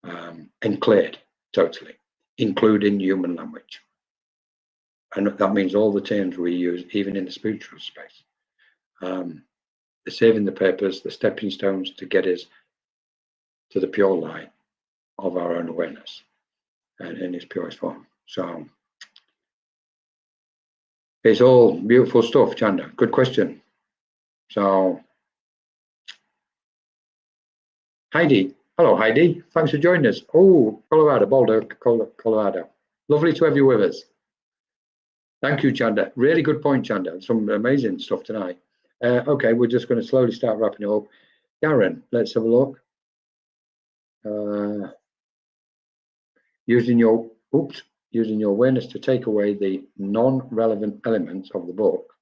and cleared totally, including human language. And that means all the terms we use, even in the spiritual space, they're serving the purpose, the stepping stones to get us to the pure light of our own awareness and in its purest form. So it's all beautiful stuff, Chanda. Good question. So Heidi, hello Heidi, thanks for joining us. Oh, Colorado, Boulder, Colorado. Lovely to have you with us. Thank you, Chanda. Really good point, Chanda. Some amazing stuff tonight. Okay, we're just going to slowly start wrapping it up. Darren, let's have a look. Using your awareness to take away the non-relevant elements of the book.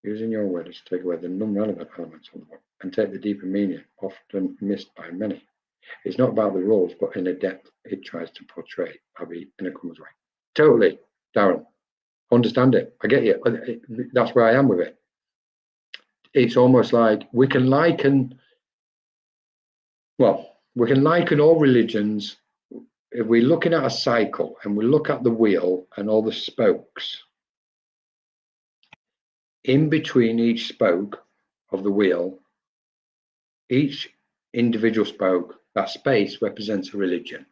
Using your awareness to take away the non-relevant elements of the book and take the deeper meaning, often missed by many. It's not about the rules, but in the depth it tries to portray, Abby, in a common way. Totally, Darren. Understand it. I get you. That's where I am with it. It's almost like we can liken all religions. If we're looking at a cycle and we look at the wheel and all the spokes, in between each spoke of the wheel, each individual spoke, that space represents a religion.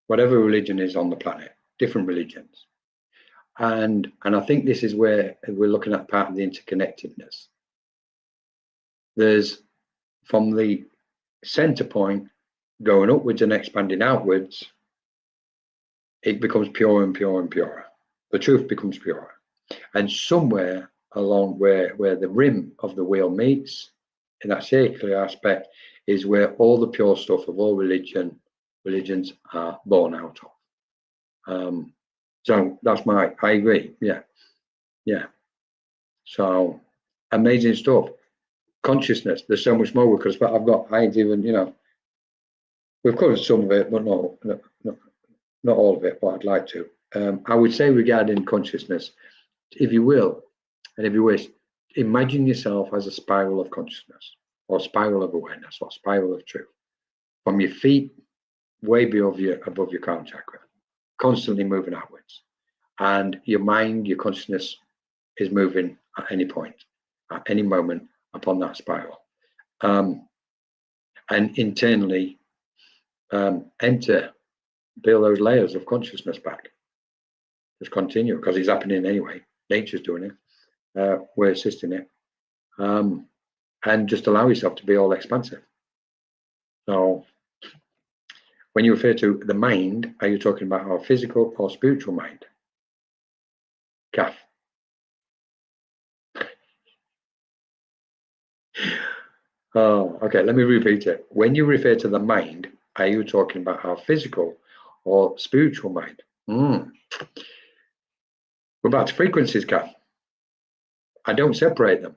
Whatever religion is on the planet, different religions. And I think this is where we're looking at part of the interconnectedness. There's, from the center point, going upwards and expanding outwards, it becomes pure and pure and purer. The truth becomes purer. And somewhere along where the rim of the wheel meets, in that circular aspect, is where all the pure stuff of all religions are born out of. So that's I agree. Yeah. So amazing stuff. Consciousness. There's so much more we could. But I even, we've covered some of it, but not all of it. But I'd like to. I would say regarding consciousness, if you will, and if you wish, imagine yourself as a spiral of consciousness, or spiral of awareness, or spiral of truth, from your feet way above your crown chakra, constantly moving outwards, and your mind, your consciousness is moving at any point, at any moment upon that spiral, and internally build those layers of consciousness back. Just continue, because it's happening anyway. Nature's doing it. We're assisting it, and just allow yourself to be all expansive. So, when you refer to the mind, are you talking about our physical or spiritual mind? Kath. Oh, okay, let me repeat it. When you refer to the mind, are you talking about our physical or spiritual mind? We're back to frequencies, Kath. I don't separate them.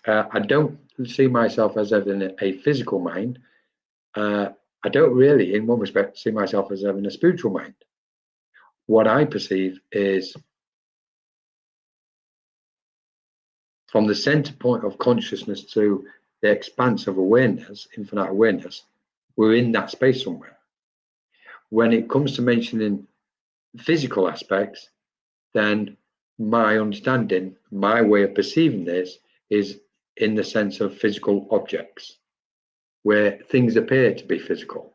I don't see myself as having a physical mind. I don't really, in one respect, see myself as having a spiritual mind. What I perceive is, from the center point of consciousness to the expanse of awareness, infinite awareness, we're in that space somewhere. When it comes to mentioning physical aspects, then my understanding, my way of perceiving this is in the sense of physical objects, where things appear to be physical,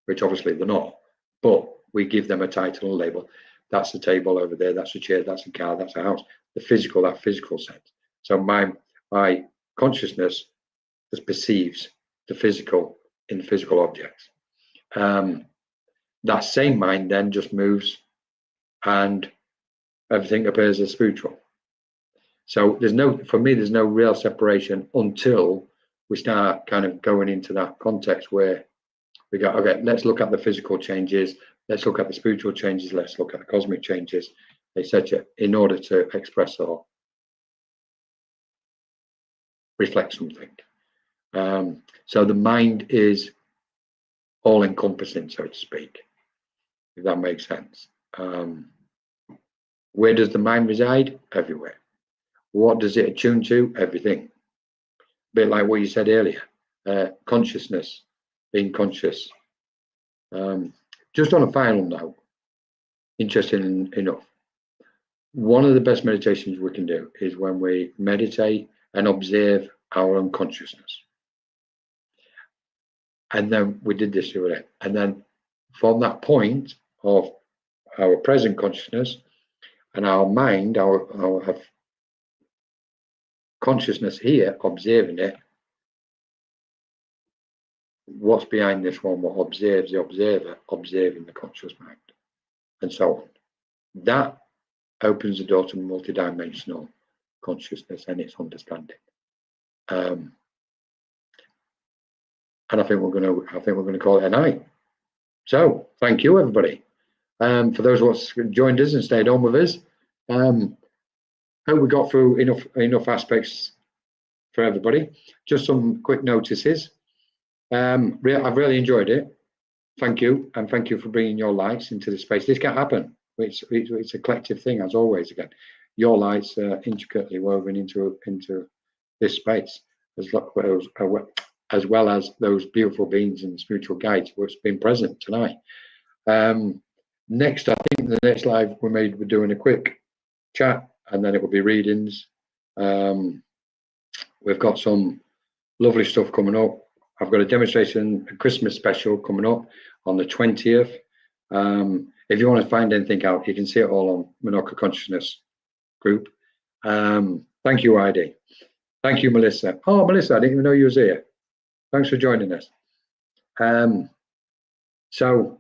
which obviously they're not, but we give them a title and label. That's a table over there, that's a chair, that's a car, that's a house. The physical, that physical sense. So my consciousness just perceives the physical in physical objects. That same mind then just moves and everything appears as spiritual. So for me, there's no real separation until we start kind of going into that context where we go, okay, let's look at the physical changes, let's look at the spiritual changes, let's look at the cosmic changes, etc., in order to express or reflect something. So the mind is all-encompassing, so to speak, if that makes sense. Where does the mind reside? Everywhere. What does it attune to? Everything. A bit like what you said earlier, consciousness, being conscious. Just on a final note, interesting enough, one of the best meditations we can do is when we meditate and observe our own consciousness. And then we did this the other day. And then from that point of our present consciousness and our mind, our consciousness here, observing it, what's behind this one? What observes the observer, observing the conscious mind, and so on. That opens the door to multidimensional consciousness and its understanding. And I think we're going to call it a night. So thank you, everybody. For those who joined us and stayed on with us, hope we got through enough aspects for everybody. Just some quick notices. I've really enjoyed it. Thank you, and thank you for bringing your lights into the space. This can't happen. It's a collective thing, as always. Again, your lights are intricately woven into this space, as well as those beautiful beings and spiritual guides who've been present tonight. Next, I think the next live we're doing a quick chat, and then it will be readings. We've got some Lovely stuff coming up. I've got a demonstration, a Christmas special coming up on the 20th. If you want to find anything out, you can see it all on Monoka Consciousness group. Thank you, Heidi. Thank you, Melissa. Oh, Melissa, I didn't even know you was here. Thanks for joining us. So,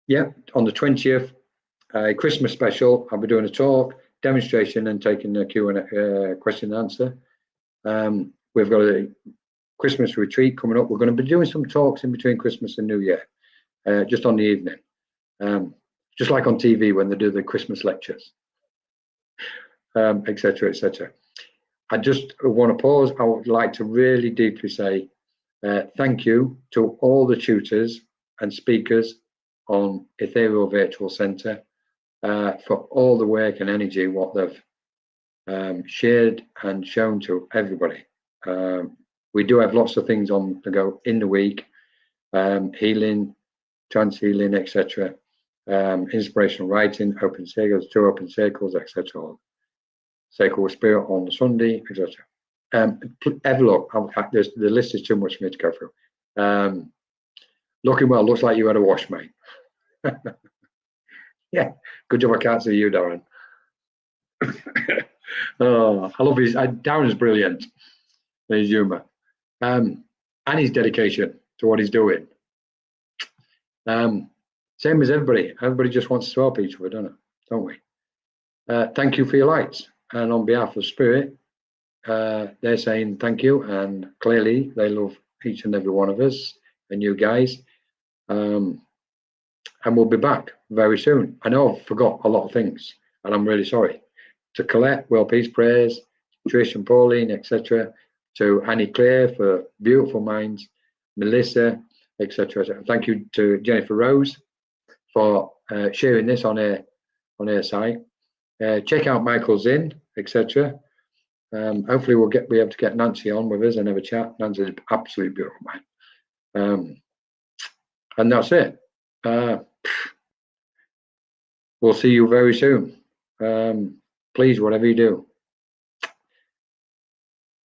yeah, on the 20th, Christmas special, I'll be doing a talk, demonstration, and taking a Q&A, question and answer. We've got a Christmas retreat coming up. We're going to be doing some talks in between Christmas and New Year, just on the evening, just like on TV when they do the Christmas lectures, etc., etc. I just want to pause. I would like to really deeply say thank you to all the tutors and speakers on Ethereal Virtual Centre for all the work and energy what they've shared and shown to everybody. We do have lots of things on the go in the week, healing, trance healing, etc., inspirational writing, open circles, 2 open circles, etc. Sacred Spirit on Sunday, etc. Have a look. The list is too much for me to go through. Looking well, looks like you had a wash, mate. Yeah, good job. I can't see you, Darren. Oh, I love his. Darren's brilliant. His humour, and his dedication to what he's doing. Same as everybody. Everybody just wants to help each other, don't we? Thank you for your lights. And on behalf of Spirit, they're saying thank you, and clearly they love each and every one of us and you guys. And we'll be back very soon. I know I've forgot a lot of things, and I'm really sorry. To Colette, World Peace Prayers, Trish and Pauline, etc. To Annie Claire for beautiful minds, Melissa, etc. Thank you to Jennifer Rose for sharing this on her site. Check out Michael's in, etc. Hopefully we'll be able to get Nancy on with us and have a chat. Nancy's an absolutely beautiful man. And that's it. We'll see you very soon. Please, whatever you do,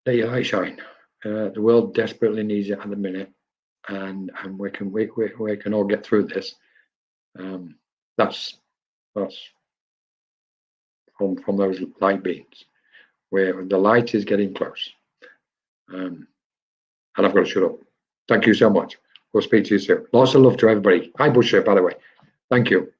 let your light shine. The world desperately needs it at the minute, and we can all get through this. That's from those light beings, where the light is getting close. And I've got to shut up. Thank you so much. We'll speak to you soon. Lots of love to everybody. Hi, Busher, by the way. Thank you.